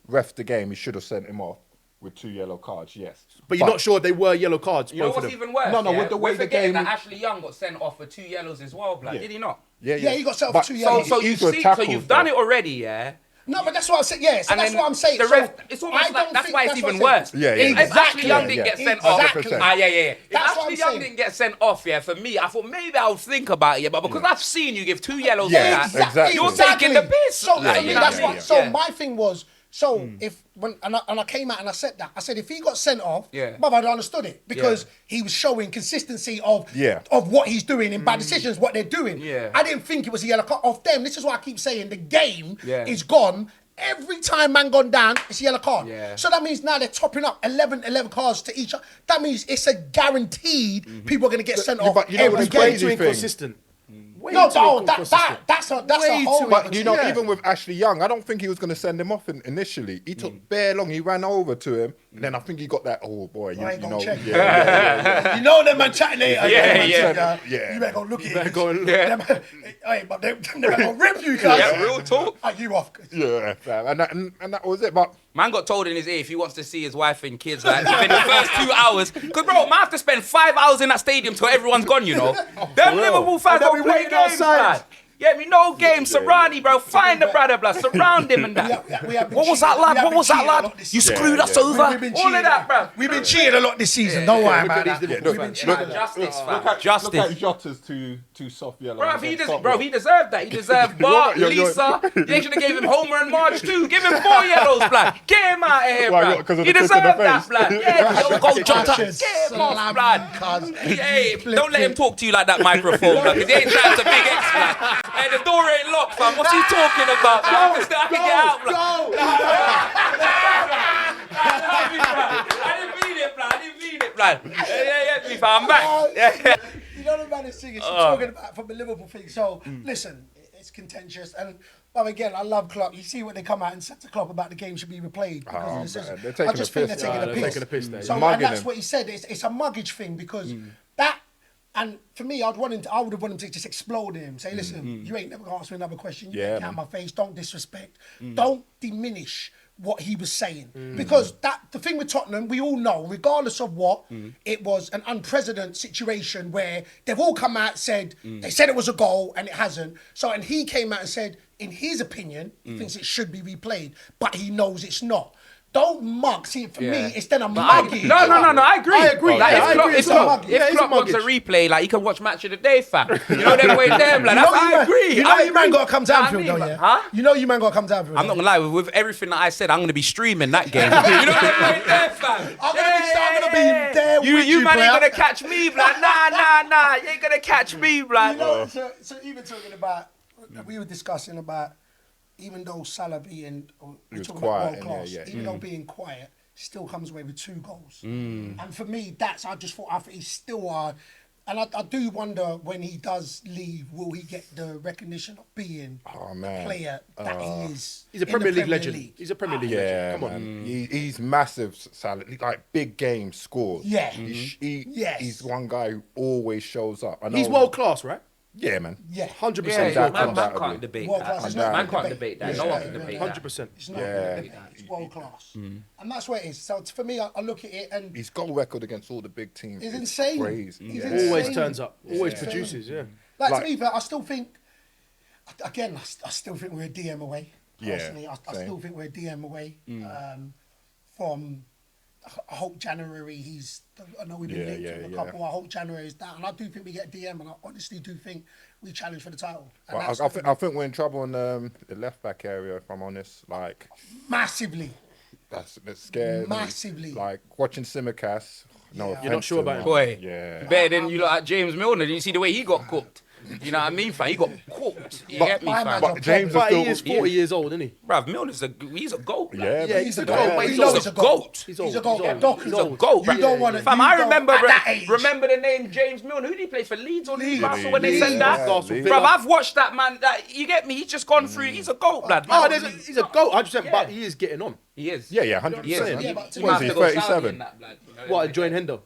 ref the game, he should have sent him off with 2 yellow cards, yes. But you're not sure they were yellow cards, You know both of what's them. even worse? No, yeah? with the way We're the forgetting game- that Ashley Young got sent off for 2 yellows as well, blood. Yeah. Did he not? Yeah, Yeah, he got sent off But- for 2 yellows. So These you've were seen, tackles, so you've done though. it already, yeah. No, but that's what I'm saying. Yeah, so And that's then what I'm saying. the So ref, it's almost I like don't that's think why it's that's what even I'm worse. saying. Yeah, yeah. If Ashley Young didn't get sent off, Exactly. yeah. If That's what Ashley I'm Young saying. didn't get sent off, yeah, for me, I thought maybe I would think about it, yeah, but because I've seen you give 2 yellows Yeah, like that, exactly. you're taking the piss. So like, for me, you know that's what I mean? what. So Yeah. my thing was. So if when and I came out and I said that I said if he got sent off, Yeah. but I'd understood it because he was showing consistency of what he's doing in bad decisions, what they're doing. Yeah. I didn't think it was a yellow card off them. This is why I keep saying the game Yeah. is gone. Every time man gone down, it's a yellow card. Yeah. So that means now they're topping up 11 cards to each. That means it's a guaranteed people are going to get sent off but you know what every the game. Way crazy too thing. inconsistent. Way No, too no, inconsistent. that's a Way whole. too But you know, Yeah. even with Ashley Young, I don't think he was going to send him off initially. He took bare long. He ran over to him, and then I think he got that. Oh boy, you, I ain't you gonna know, check. yeah. You know them man chatting there. Yeah. You better go look at it. go and look. Yeah. Hey, but they better go rip you guys. Yeah, real talk. Are you off? Yeah, fam. And that was it. But Man got told in his ear if he wants to see his wife and kids, like, within the first 2 hours. Because, bro, man have to spend 5 hours in that stadium till everyone's gone, you know. Them Liverpool fans And they'll don't be play waiting games, outside. man. Get me? No game. Serrani, bro. Find the brother, blood. Surround him and that. What was that, lad? What was that, lad? You screwed us over. All of that, bro. We've been cheated a lot this season. Don't worry about that. these We've been cheated. Justice, fam. look Justice. at Jota's two soft yellow. Bro, he deserved that. He deserved Bart, You're- Lisa. They should have gave him Homer and Marge too. Give him 4 yellows, blood. Get him out of here, Why, blood. because of He the kick deserved in the that, face? blood. Yeah, don't go Jota. Get him off, Slam blood. cuz. Hey, don't let him talk to you like that microphone, blood, because he ain't trying to big X, blood. Hey, the door ain't locked, fam. What's he talking about, man? I can get out, blood. I didn't mean it, blood. Yeah, me, fam. I'm back. Yeah. You know the man is singing. She's talking about from the Liverpool thing. So listen, it's contentious, and but again, I love Klopp. You see what they come out and said to Klopp about the game should be replayed because of the decision. they're taking I just a think piss. they're taking a They're piss. taking a piss there. So Mugging and that's him. what he said. It's a muggage thing because that. And for me, I would have wanted him to just explode him. Say, listen, you ain't never gonna ask me another question. You Yeah, can't count man. my face. Don't disrespect. Don't diminish what he was saying. Because the thing with Tottenham, we all know, regardless of what, it was an unprecedented situation where they've all come out and said, they said it was a goal and it hasn't. So, and he came out and said, in his opinion, he thinks it should be replayed, but he knows it's not. Don't mug. See, for me, it's then a mugging. No, I agree. I agree. Like, Yeah, I agree. if It's a Klopp, mugging. Yeah, if it's Klopp a wants a mugging. replay, like, he can watch Match of the Day, fam. You know them way them, like, I agree. You know you man got to come to Anfield, I mean, though, yeah? huh? You know you man got to come to Anfield. I'm not gonna lie, with everything that I said, I'm gonna be streaming that game. You know them way there, fam. I'm gonna be there with you, man player. ain't gonna catch me, blood. Nah. You ain't gonna catch me, blood. You know, so even talking about, we were discussing about, even though Salah being, we're was talking quiet, about world class, yeah. even though being quiet, still comes away with 2 goals. And for me, I think he's still and I do wonder when he does leave, will he get the recognition of being the player that he is? He's a in the Premier League legend. He's a Premier League yeah, legend. Come on. man. He's massive, Salah. Like big game scores. Yeah. Yes. He's one guy who always shows up. I know, He's world class, right? Yeah, man. Yeah. 100%. Yeah, world man class. can't debate World that. class is Man not can't debate. debate that. No one can debate that. 100%. It's not Yeah. it's world class. And that's what it is. So for me, I look at it and His goal record against all the big teams it's is insane. crazy. He's Yeah. insane. Always turns up. Always produces, yeah. Like, Like- to be fair, I still think, again, I still think we're a DM away. Yeah, Personally, I same. still think we're a DM away from. I hope January I know we've been linked with a yeah. couple. I hope January is that, and I do think we get a DM, and I honestly do think we challenge for the title. And Well, that's I think we're in trouble in the left back area. If I'm honest, like massively. that's scared. Massively. Like watching Simicast. No, Yeah. You're not sure about him? Boy, Yeah. better than you lot at James Milner. Did you see the way he got cooked? You know what I mean, fam? He got cooked. You get me, my fam? man- But James is But still. he is 40 years old, isn't he? Bruv, Milner's he's a goat. Yeah, Yeah, but- he's a a goat, goat. but We he's know also he's a a goat. He's He's old. a goat. He's old. Doc, He's a old. goat, You bruv. don't want to. Fam, I remember at that age. remember the name James Milner. Who did he play for? Leeds or Newcastle when they Leeds. said that? Newcastle, Leeds. Bruv, I've watched that man. You get me? He's just gone through. He's a goat, blood. Oh, he's a goat, 100%, Yeah. but he is getting on. He is. Yeah, 100%. He is. Yeah, but to He me- might What is have he, to go Saudi 37? in that, blood. You know, What, join Hendo?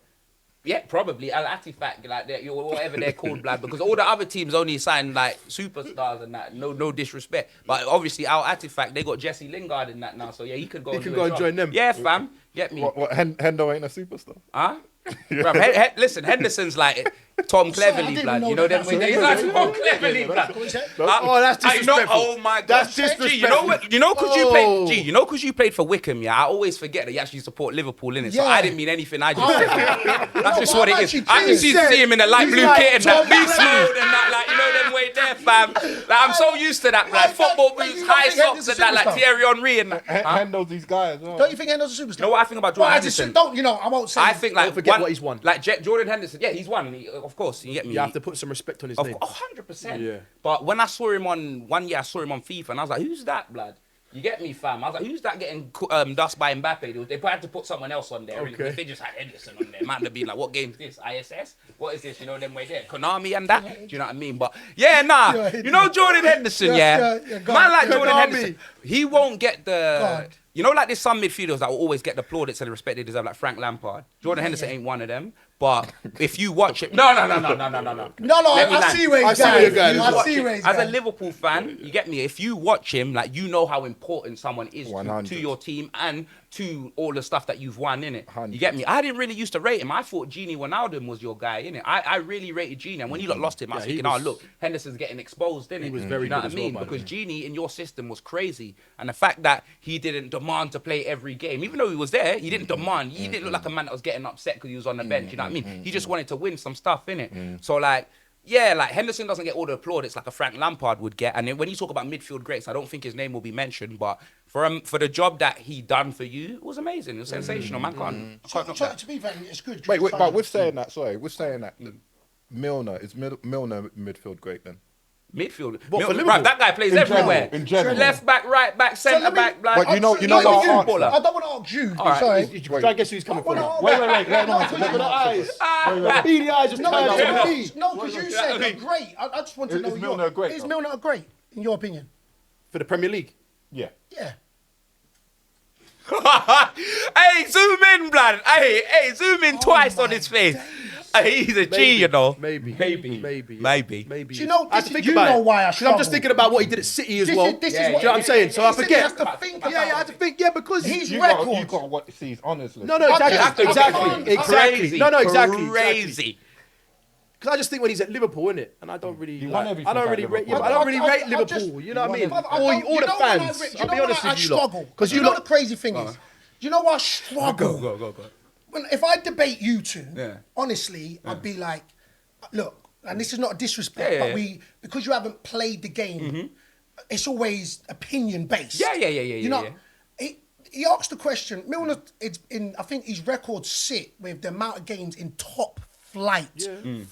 Yeah, probably. Al Atifak, like that, whatever they're called, blood. Because all the other teams only signed like superstars and that. No disrespect, but obviously Al Atifak, they got Jesse Lingard in that now. So yeah, he could go. He and can do go a and job. join them. Yeah, fam. Get me? What Hendo ain't a superstar? Huh? Bruv, listen, Henderson's like Tom Sorry, I Cleverly, didn't blood. know You know that. them. He's like Tom Cleverly, blood. What was that? Oh, that's disrespectful. Oh my God. That's Gee, you know disrespectful. what? You know because you Oh. played. Gee, you know because you played for Wickham. Yeah, I always forget that you actually support Liverpool, innit? So Yeah. I didn't mean anything. I just said that. That's No, just but what I'm it is. actually I can curious. see him in the light He's blue like kit and that Tom beast Cleverly. mode and that, like, you know them way there, fam. Like, I'm so used to that, like football Like, boots, you high don't think socks and that, like Henderson's a Thierry Henry and that. Huh? Handles these guys. Well. Don't you think Henderson's a superstar? You know what I think about Well, Jordan I Henderson? just don't. You know, I won't say. I think like Don't forget what he's won. Like Jordan Henderson, yeah, he's won. Of course, you get me. You have to put some respect on his name. 100%. Yeah. But when I saw him on one year, I saw him on FIFA, and I was like, "Who's that, blood?" You get me, fam? I was like, "Who's that getting dust by Mbappe?" They had to put someone else on there. Okay. If they just had Henderson on there, man, they'd be like, "What game's this? ISS? What is this?" You know them way there, Konami and that. Do you know what I mean? But yeah, nah. Yeah, You know Jordan Henderson, yeah. go Man on. like Jordan Konami. Henderson, he won't get the. God. You know, like there's some midfielders that will always get the plaudits and the respect they deserve, like Frank Lampard. Jordan Henderson ain't one of them. But if you watch it, no. No, Let me I land. see where I he's see where you're going. going. I Watch see it. where he's As a going. Liverpool fan, you get me. If you watch him, like you know how important someone is to 100. your team and to all the stuff that you've won in it. 100. You get me. I didn't really used to rate him. I thought Gini Wijnaldum was your guy in it. I really rated Gini, and when you lot lost him, I was Yeah, he thinking, was- oh look, Henderson's getting exposed in it. He was very you know good what as I well, mean? by the Because way. Gini in your system was crazy, and the fact that he didn't demand to play every game, even though he was there, he didn't demand. He didn't look like a man that was getting upset because he was on the bench. You know what I mean? He just wanted to win some stuff in it. So like. Yeah, like Henderson doesn't get all the plaudits like a Frank Lampard would get. And then when you talk about midfield greats, I don't think his name will be mentioned. But for the job that he done for you, it was amazing. It was sensational. Man, can't knock that. To be fair, it's good. Wait, but with saying that, Milner is Milner midfield great then? Midfield. What, for Right, Liverpool? that guy plays In everywhere. general, in general. Left back, right back, centre back. Like, But you know No, what you. I asked? Baller. I don't want to ask you. All right. Sorry. You try and guess who he's coming from. Wait, let him answer. Look at the eyes. Ah, Beady eyes just No, turned no, to no, me. because you said they're great. I just want to Is know Milner great, Is though? Milner great in your opinion? For the Premier League. Yeah. Yeah. hey, zoom in, blood. Hey, zoom in twice on his face. Hey, he's a G, you know. Maybe. Maybe. Do you know? I have to think you about know it. why I 'Cause I'm just struggle. thinking about what he did at City as well. This Do is you what know what I'm saying? So I he forget. has to think about Yeah, I had to it. think. Yeah, because His You record. got what see his honours list. No, I exactly, can't- exactly. Crazy. No, exactly. Crazy. Because I just think when he's at Liverpool, innit, and I don't really, won like, everything I don't at really rate, Liverpool. I don't really rate I Liverpool. just- You know what I mean? But I All don't- the you know what fans. I- you I'll know be what honest I with you, lot. struggle. Because You know the crazy thing is, do you know what I struggle? Go. If I debate you two, Yeah. honestly, I'd be like, look, and this is not a disrespect, Yeah, but yeah. because you haven't played the game, it's always opinion based. Yeah. You know, he asked the question. Milner, it's in. I think his records sit with the amount of games in top flight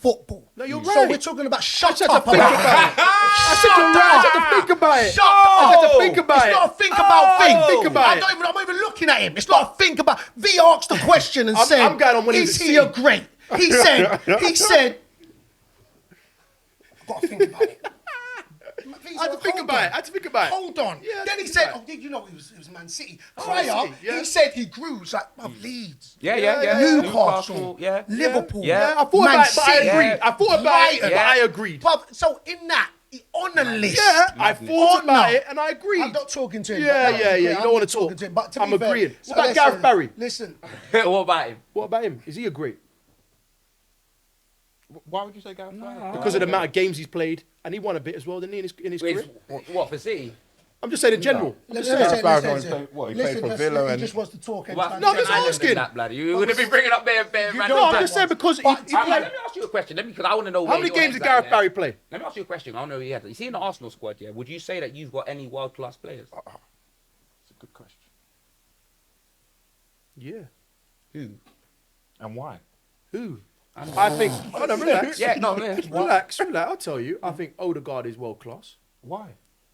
football. No, you're So right. we're talking about shut I up had to think about about it. I said you're right. I had to think about it. Shut up. I had to think about It's it. not a think about thing. Think about it. I'm not even looking at him. It's not a think about. V asked the question and said, I'm going on when he was "Is at he City." a great?" He said, "I've got to think about it." I had to think about it. Hold on. Yeah, I Then he think said, about "Oh, you know, he was Man City." Man Prior, City, yeah. he said he grew. It's like Leeds, Yeah. Newcastle, Yeah. Liverpool. Yeah. I thought Man about it, but I City, agreed. I thought about it, but Brighton. I agreed. But so in that, on the list, Yeah, I thought on about that, it and I agreed. I'm not talking to him. Yeah, but yeah. You I'm don't not want to talking talk. him, but to I'm be fair- agreeing. so What about Gareth Barry? Listen, What about him? What about him? Is he a great? Why would you say Gareth Bale? Because of the amount of games he's played, and he won a bit as well, didn't he, in his career? What for City? I'm just saying in general. listen, Gareth Bale's listen. only played- what, he played for Listen, Villa he and- just wants to talk. and Well, try and No, I'm get just out of asking. it. That bloody. You're gonna be bringing up bare random No, I'm facts. just saying because he But- played. Let me ask you a question. Because I want to know. How where many your games head's did at, Gareth yeah? Barry play? Let me ask you a question. I don't know who he had. You see in the Arsenal squad, yeah? Would you say that you've got any world class players? It's a good question. Yeah. Who? And why? Who? I think. Oh no, relax. Yeah, no, man. Relax. I'll tell you. I think Odegaard is world class. Why?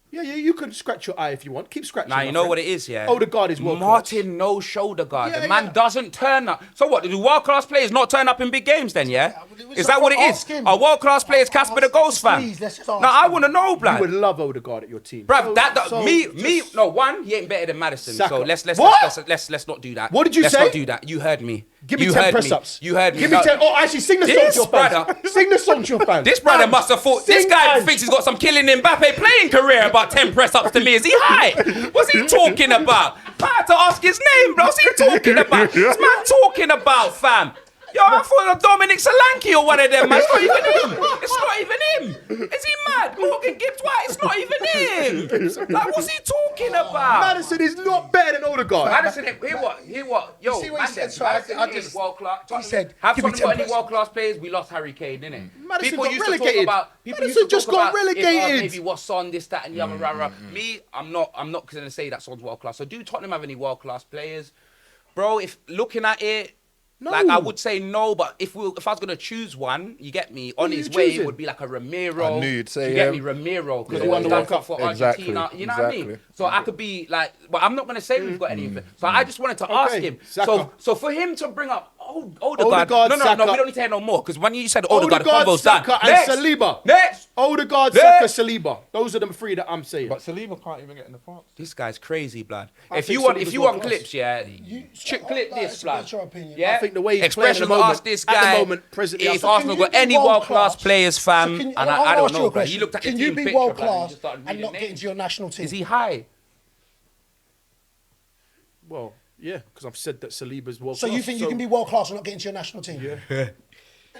Yeah. You can scratch your eye if you want. Keep scratching. Now, you know what it is, yeah? Odegaard is world class. Martin, no shoulder guard. Yeah, the man yeah. doesn't turn up. So what? Do world class players not turn up in big games then, yeah? Is that what it is? Ask him. Are world class players Casper the Ghost fan? Please, let's just No, ask I him. want to know, You blood. would love Odegaard at your team. Bruv, So me, just- no, one, he ain't better than Madison. Saka. So let's What? not do that. What did you let's say? not do that. You heard me. Give me you 10 heard press-ups. You heard me. Give me No. 10. Oh, actually, sing the song This to your fans. brother- Sing the song to your fans. This brother Ange, must have thought. This sing guy Ange. thinks he's got some killing Mbappe playing career about 10 press ups to me. Is he high? What's he talking about? I had to ask his name, bro. What's he talking about? This man talking about, fam. Yo, I thought Dominic Solanke or one of them, man. It's not even him. It's not even him. Is he mad? Morgan Gibbs White, it's not even him. Like, what's he talking about? Madison is not better than Odegaard. Madison, hear what? Yo, see what he said? So Madison I is just- world class. he said, have give me Tottenham got any 10%. world class players? We lost Harry Kane, innit? Madison People got used to talk relegated. about. People Madison used to just talk got about relegated. maybe what's on this, that, and yada, rah. Me, I'm not going to say that Son's world class. So do Tottenham have any world class players, bro? If looking at it. No. Like, I would say no, but if I was going to choose one, you get me, on are his you way, choosing? it would be like a Ramiro. I knew you'd say you get him. me, Ramiro, because Yeah. he won the Yeah. World Cup for Exactly. Argentina. You know what I mean? Exactly. So I could be like, well, I'm not going to say we've got any of it. So I just wanted to ask him. Saka. So for him to bring up Odegaard, Odegaard, no, Saka. we don't need to hear no more, because when you said Odegaard, the Odegaard, convo's done. Saka, and Saliba. Next. Odegaard, Next. Saka, Saliba. Those are the three that I'm saying. But Saliba can't even get in the France. This guy's crazy, blood. I If think you want Saliba's clips, world class. yeah, clip like, this, it's blood. your opinion. Yeah, I think the way he's playing at the Expressions moment- asked this at the guy moment, presently, I if think- Arsenal Can you got be any world class world-class? players, fam, So and I'll I don't ask you know, a blood. He question. looked at the Can team you be picture, world blood, and he class just started and reading not get names. into your national team? Is he high? Well, yeah, because I've said that Saliba's world So class. you think you can be world class and not get into your national team? Yeah.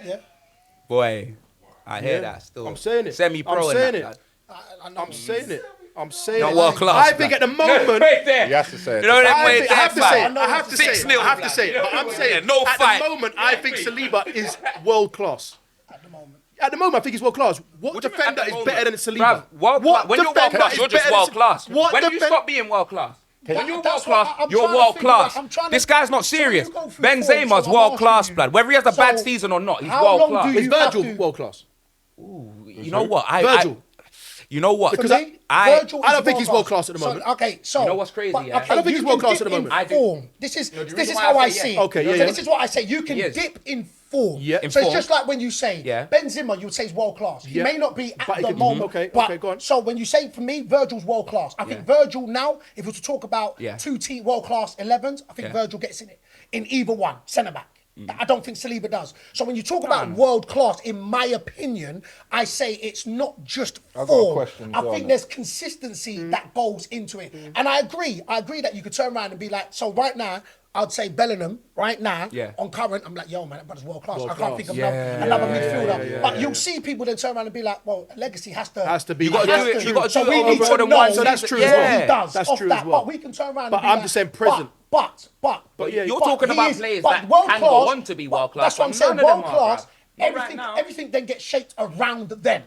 Yeah. Boy, I hear Yeah, that still. I'm saying it. Semi-pro I'm and saying that, it. lad. I know. I'm saying it. I'm saying Not it. world class, I think blood. at the moment... Wait there. He has to say it. You know them I way think- I there, have to say fam. it. I have to say it. 6-0, I have to blood. say it. But I'm saying, no at fight. the moment, I think Saliba is world class. At the moment. At the moment, I think he's world class. What What do you mean defender at the is moment? better than Saliba? Bruv, world class. When you're world defender class, is you're just better than world class. What When do you defen- stop being world class? When you're world That's what class, I'm you're trying to world figure out. class. I'm trying to- This guy's not So serious. you go through Benzema's form, so I'm world class, asking you. blood. Whether he has a bad So, season or not, he's how world long class. do Is you have Virgil to- world class? You know what? Virgil. You know what? Because For me, I Virgil I is don't think he's world class at the So, moment. okay, so You know what's crazy, yeah? okay, I don't think you he's world can class dip at the moment. in I do. form. This is the this reason is why how I I say see yeah. it. Okay, So yeah. this is what I say. You can He is. dip in form. Yeah. In So it's form. just like when you say Yeah. Benzema, you would say is world class. He Yeah. may not be at But he the could- moment. okay, but okay, go on. So when you say for me, Virgil's world class. I think Virgil now, if we were to talk about Yeah. two team world class 11s, I think Yeah. Virgil gets in it in either one centre back. I don't think Saliba does. So when you talk about world class, in my opinion, I say it's not just I've got a form. question I as well, think mate. there's consistency that goes into it. And I agree that you could turn around and be like, so right now, I'd say Bellingham, right now, Yeah. on current, I'm like, yo, man, that brother's world class. World I can't class. think of Yeah, another yeah, midfielder. But you'll see people then turn around and be like, well, legacy has to be- You got to Has do it. to. You got to so do we it need over to more than know one. So that's season. true as what well. he does That's off true that. as well. But we can turn around But and be I'm like, just saying present. But You're but talking he about is- players but that world can go class- on to be but world class, That's what I'm but saying. none of them World are, class, bruv. Not right now. everything then gets shaped around them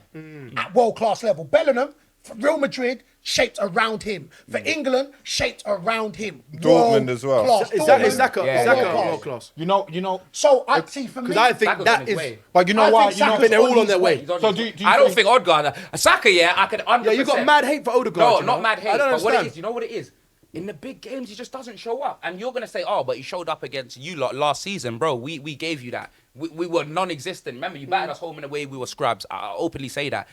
at world class level. Bellingham, for Real Madrid, shaped around him. For England, shaped around him. Dortmund as well. World-class. Is that Dortmund, Saka? Yeah, Saka yeah, yeah. world class? You know. So I see for me, Because I think Saka's on that his is. way. But you know I why? think You know. Saka's they're all on his their way. He's on So his do way. you I don't think- think Odegaard. Saka, yeah, I could 100%. Yeah, you got mad hate for Odegaard. No, you know? not mad hate. I don't But what it understand. is, you know what it is? In the big games, he just doesn't show up. And you're going to say, oh, but he showed up against you lot last season. Bro, we gave you that. We were non-existent. Remember, you batted us home and away. We were scrubs. I openly say that.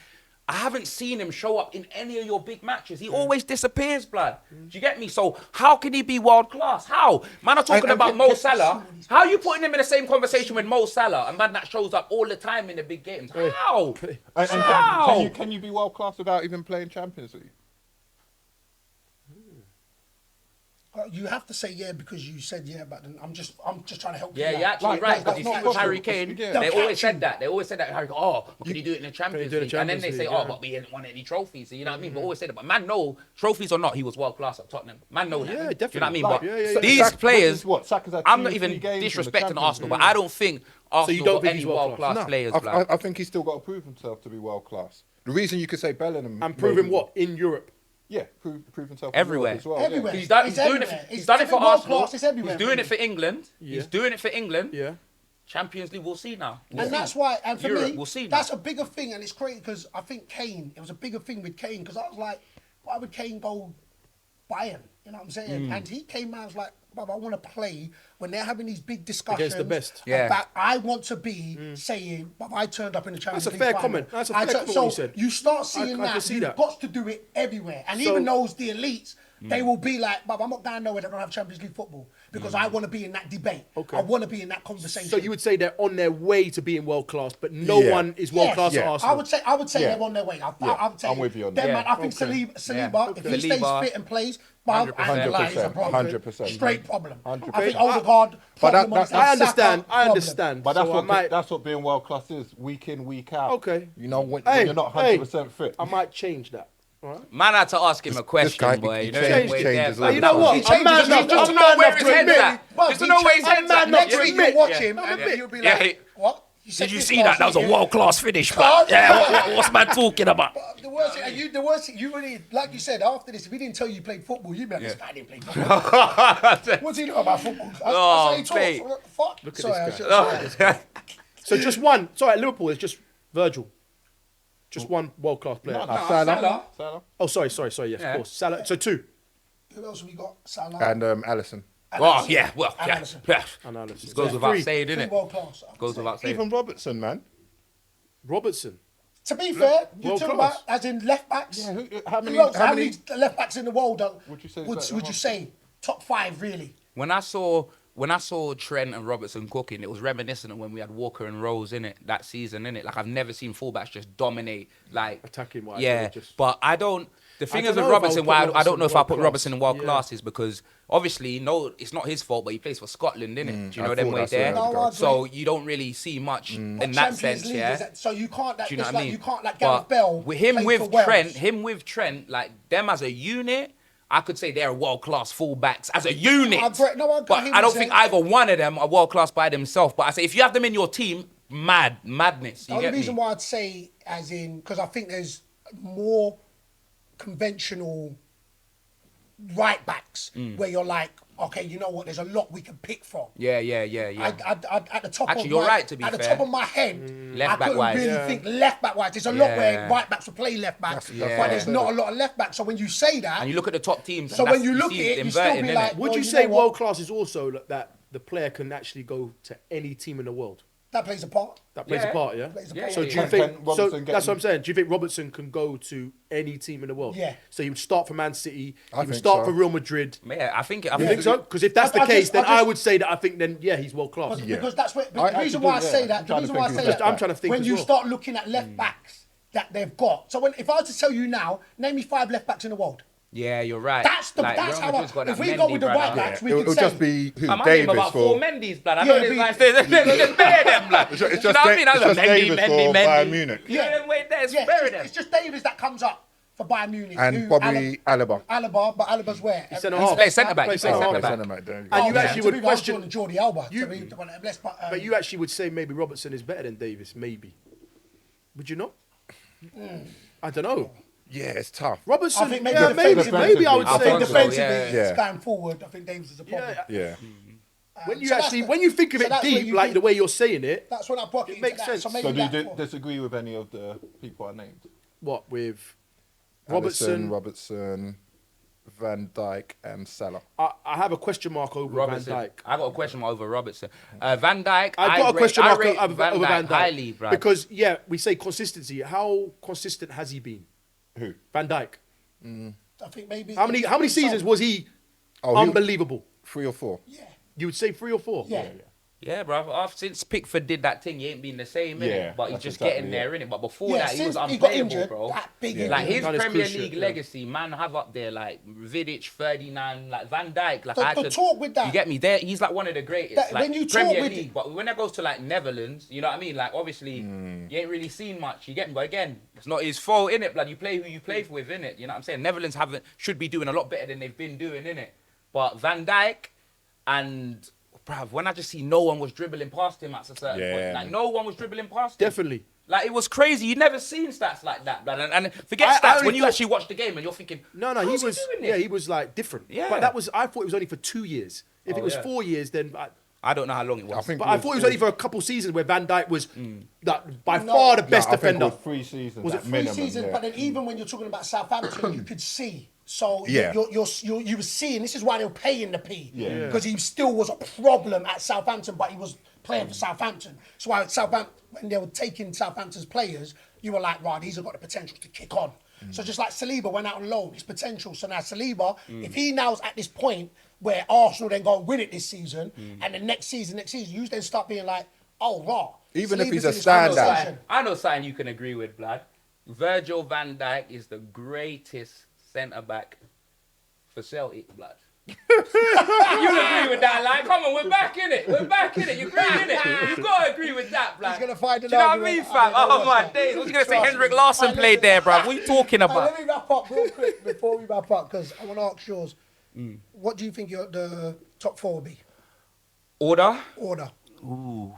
I haven't seen him show up in any of your big matches. He always disappears, blood. Do you get me? So how can he be world class? How? Man, I'm talking about Mo Salah. How are you putting him in the same conversation with Mo Salah, a man that shows up all the time in the big games? How? And How? can you be world class without even playing Champions League? You have to say yeah because you said yeah, but then I'm just trying to help you. Yeah, out. you're actually Like, right. that's Because you not see with possible. Harry Kane, Yeah. they They'll always catch said you. that. They always said that. Harry, oh, can you do it in the Champions do it in League? the And then they Champions say, League, oh, yeah. but we didn't won any trophies. So you know what I mean? But always said it. But man, no, trophies or not, he was world class at Tottenham. Man, know that. Yeah, Do you know what I definitely. mean? Like, But yeah, yeah, yeah. these Saka- players, this is what, Saka's had I'm 2 not or even 3 games in the disrespecting Champions Arsenal, League. but I don't think Arsenal you don't got think any he's world world-class? class No. players. I blood. think he's still got to prove himself to be world class. The reason you could say Bellingham And prove him maybe- what? In Europe. Yeah, prove himself Everywhere. as well. Everywhere. Yeah. He's done It's it. everywhere. He's It's done it for world Arsenal. class, it's everywhere. He's doing it for England. Yeah. He's doing it for England. Yeah. Champions League, we'll see now. We'll And see. that's why, and for Europe, me, we'll see now. that's a bigger thing, and it's crazy because I think Kane, it was a bigger thing with Kane because I was like, why would Kane go Bayern? You know what I'm saying? And he came out and was like, Bob, I want to play when they're having these big discussions Against the best. Yeah. about I want to be saying, Bob, I turned up in the Champions That's a League fair final. comment. That's a fair comment So what you said. you start seeing I that. can see You've that. got to do it everywhere. And So- even those, the elites, They will be like, "But I'm not going nowhere. They don't have Champions League football because I want to be in that debate. Okay. I want to be in that conversation." So you would say they're on their way to being world class, but no one is world class at Arsenal. I would say Yeah. they're on their way. I'm with you on that. Man, I think Okay. Saliba, if he stays Saliba, fit and plays, I ain't gonna lie, it's a problem. 100%. Straight problem. 100%. I think Odegaard, But problem on his I Saka, understand. I problem. understand. But that's So what that's what being world class is, week in, week out. Okay. You know, when Hey, you're not 100% fit. I might change that. All right. Man had to ask him a question, guy, boy. he You know, changed- wait changes there, all fam. the You know what? He changes I'm man just enough. to I'm know man where enough his to head's admit. at. But Just to he know where his changes- head's at. Next Yeah. week you'll watch Yeah. him Yeah. and you'll be Yeah. like, "What? You said Did you this see that? last That was a week, yeah?" world-class finish, But- man. What's man talking about? The worst thing, you really, like you said, after this, if we didn't tell you played football, you'd be like, "This guy didn't play football." What's he know about football? Oh, That's how he talks. What the fuck? Look at Sorry, I this should- guy. sorry. So just one. Sorry, at Liverpool, it's just Virgil. Just one world class player. Salah. Oh, sorry. Yes, Yeah. of course. Salah. So two. Who else have we got? Salah. And Alisson. Oh, yeah. Well, And yeah. Alisson. Yeah. Analysis. Goes So without three. saying, Three innit? world class. Goes without saying. Even Robertson, man. Robertson. To be fair, you're world talking class. about as in left backs. Yeah, How many left backs in the world Would you say would is that? you say top 5 really? When I saw Trent and Robertson cooking, it was reminiscent of when we had Walker and Rose in it that season, in it. Like I've never seen fullbacks just dominate, like Attacking wise, Yeah, yeah, just- but I don't. The thing is don't with know if I Robertson, would why put I don't know if I Robertson put world Robertson in world class. class is because obviously it's not his fault, but he plays for Scotland, innit? Do you know I them thought way that's there? where I'd go. So you don't really see much in that Champions sense, League yeah. is that, so you can't. Do you know it's what I like mean? you can't like Gareth But Bell. with him play with for Wales. Trent, like them as a unit, I could say they're world class fullbacks as a unit. I agree. No, I but hear I what don't you're think saying. either one of them are world class by themselves. But I say if you have them in your team, madness. The You only get reason me? why I'd say, as in, because I think there's more conventional right backs where you're like, okay, you know what? There's a lot we can pick from. Yeah. I'd at the top Actually, of you're my, right, to be at the fair. top of my head, Left I back couldn't wise. really Yeah. think left back wise. There's a lot where Yeah. right backs will play left back, That's but what I there's said. not a lot of left backs. So when you say that, And you look at the top teams. So and when that's- you look see at it, you still inverting, be innit? like, Would well, you you say know what? world class is also that the player can actually go to any team in the world? that plays a part. That plays a Yeah. part, yeah. Plays a Yeah, part. So yeah, do you yeah. think? Can So Robertson get that's what in? I'm saying. Do you think Robertson can go to any team in the world? Yeah. So he would start for Man City. He I would think start so. for Real Madrid. Yeah, I think. You think so? Because if that's the I case, just- then I I just- would say that I think then he's world class. Yeah. Because that's what. I The reason actually why I do, say yeah. that. I'm The trying to reason why I think say who's that. I'm trying to think when as you well. start looking at left backs that they've got. So if I was to tell you now, name me 5 left backs in the world. Yeah, you're right. That's Like, how. Real Madrid's got If that we go Mendy with the brother. right backs, we It'll can say. just be who? I might give Davis about 4 for. Mendy's, blood. I Yeah, know it'd there's be- like there's bare them, blood. It's You just, know what I mean? it's just Davis for Bayern Mendy. Munich. Yeah, them way there, it's Yeah, bare them. it's just Davis that comes up for Bayern Munich. And who- Bobby Alaba. Alaba, but Alaba's where? He's centre He's half. Plays centre back. Plays He plays centre centre half. back. Centre back, there you go. And you yeah, actually to would be fair, I was question. talking Jordi Alba. You- But you actually would say maybe Robertson is better than Davis, maybe. Would you not? I don't know. Yeah, it's tough. Robertson, I think maybe yeah, defensively- maybe I would I say think so, defensively, yeah. it's going forward. I think Davis is a problem. Yeah. Yeah. When you So that's actually, the- when you think of so it that's where deep, you like think- the way you're saying it, That's when I brought it It makes into that. sense. So maybe So do you that four. disagree with any of the people I named? what with Robertson, Robertson? Van Dijk, and Salah. I have a question mark over Robertson. Van Dijk. I got a question mark over Robertson. Van Dijk. I've got a question mark rate over Van Dijk highly, bro. because we say consistency. How consistent has he been? Who? Van Dijk. I think maybe. How many seasons was he Oh, unbelievable? 3 or 4? Yeah. You would say 3 or 4? Yeah. Yeah, bro. Since Pickford did that thing, he ain't been the same, innit? Yeah, But he's that's just exactly getting there, it. innit? But before Yeah, that, he was since he got unplayable, injured, bro. that big Yeah. Like his That is Premier crucial, League yeah. legacy, man, have up there like Vidic, 39, like Van Dijk. Like To- I had to talk with that- You get me? There, he's like one of the greatest. That- like when you talk Premier with- League, but when it goes to like Netherlands, you know what I mean? Like obviously, you ain't really seen much. You get me? But again, it's not his fault, innit, blood? You play who you play with, innit? You know what I'm saying? Netherlands should be doing a lot better than they've been doing, innit? But Van Dijk and. Bruv, when I just see no one was dribbling past him at a certain Yeah. point. Like, no one was dribbling past him. Definitely. Like, it was crazy. You never seen stats like that, blood. And forget I stats only when you thought- actually watch the game and you're thinking, No, he "How's was. doing Yeah, this?" he was like different. Yeah. But I thought it was only for 2 years. If it was yeah. 4 years, then. I don't know how long it was. I think But I thought it was only for a couple seasons where Van Dijk was by far the best I think defender. it was 3 seasons. Was it at 3 minimum, seasons, yeah. but then even when you're talking about Southampton, you could see. So Yeah. you were seeing, this is why they were paying the P. Yeah. Because he still was a problem at Southampton, but he was playing for Southampton. So while Southampton, when they were taking Southampton's players, you were like, right, these have got the potential to kick on. So just like Saliba went out on loan, his potential. So now Saliba, if he now's at this point where Arsenal then go and win it this season, and the next season, you then start being like, oh, raw. Even if he's a Saliba's in this standout. conversation. I know something you can agree with, blood. Virgil van Dijk is the greatest centre-back for Celtic, blood. You agree with that, like? Come on, we're back in it. We're back in it. You agree in it? You gotta agree with that, blood. He's gonna find Do you know what I mean, fam? Oh my days! What you gonna say? Henrik Larsson played there, bruv. What are you talking about? Let me wrap up real quick before we wrap up, because I want to ask yours. What do you think the top four will be? Order? Ooh.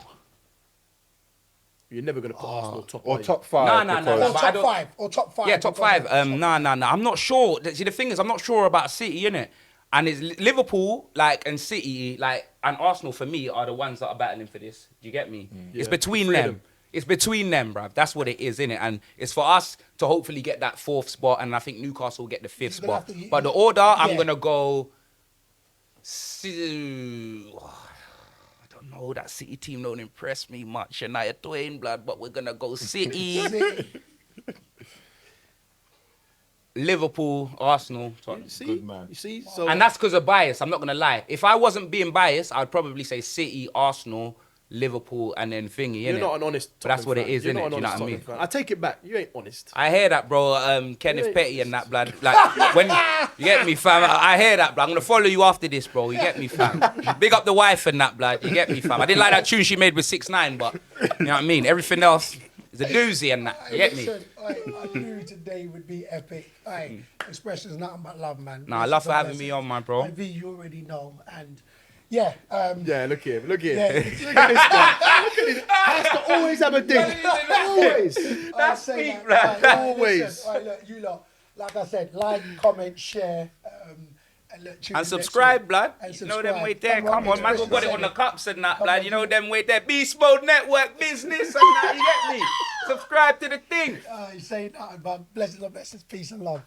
You're never going to put Arsenal top Or eight. top 5. No. because- Or But I top don't- five. Or top five. Yeah, top five. No. I'm not sure. See, the thing is, I'm not sure about City, innit? And it's Liverpool, like, and City, like, and Arsenal for me are the ones that are battling for this. Do you get me? It's Yeah. between Three of them. them. It's between them, bruv. That's what it is, innit? And it's for us to hopefully get that 4th spot, and I think Newcastle will get the 5th You're gonna spot. have to- But the order, I'm yeah. gonna go. I don't know. That City team don't impress me much, and I Twain, blood. But we're gonna go City, Liverpool, Arsenal, Tottenham. You see? Good man. You see? So And that's because of bias. I'm not gonna lie. If I wasn't being biased, I'd probably say City, Arsenal, Liverpool, and then thingy. you're innit? not an honest But that's Tottenham what it fan. is, You're innit? not Do an you know honest what I mean? Tottenham fan. I take it back. You ain't honest. I hear that, bro. Kenneth Petty and that, blood. Like, when you get me, fam. I hear that, blood. I'm gonna follow you after this, bro. You get me, fam. Big up the wife and that, blood. You get me, fam. I didn't like that tune she made with 6ix9ine, but you know what I mean. Everything else is a doozy and that. You get me? Listen, I knew today would be epic. Expressions nothing but love, man. Nah, I love for having me on, my bro. V, you already know, and yeah. Yeah, look here. Look here. Yeah. Look at this guy. Look at this. Has to always have a dig. Always. That's say peak, that. blood. Always. Listen, all right, look, you lot, like I said, like, comment, share, and look, tune in And next subscribe, week. blood. And You know them subscribe. way there. Come on, man. We got it on the Expressions, cups and that, Come blood. on, You know you- them way there. Beast Mode Network business and that. You get me? Subscribe to the thing. You say nothing but blessings and blessings, peace and love.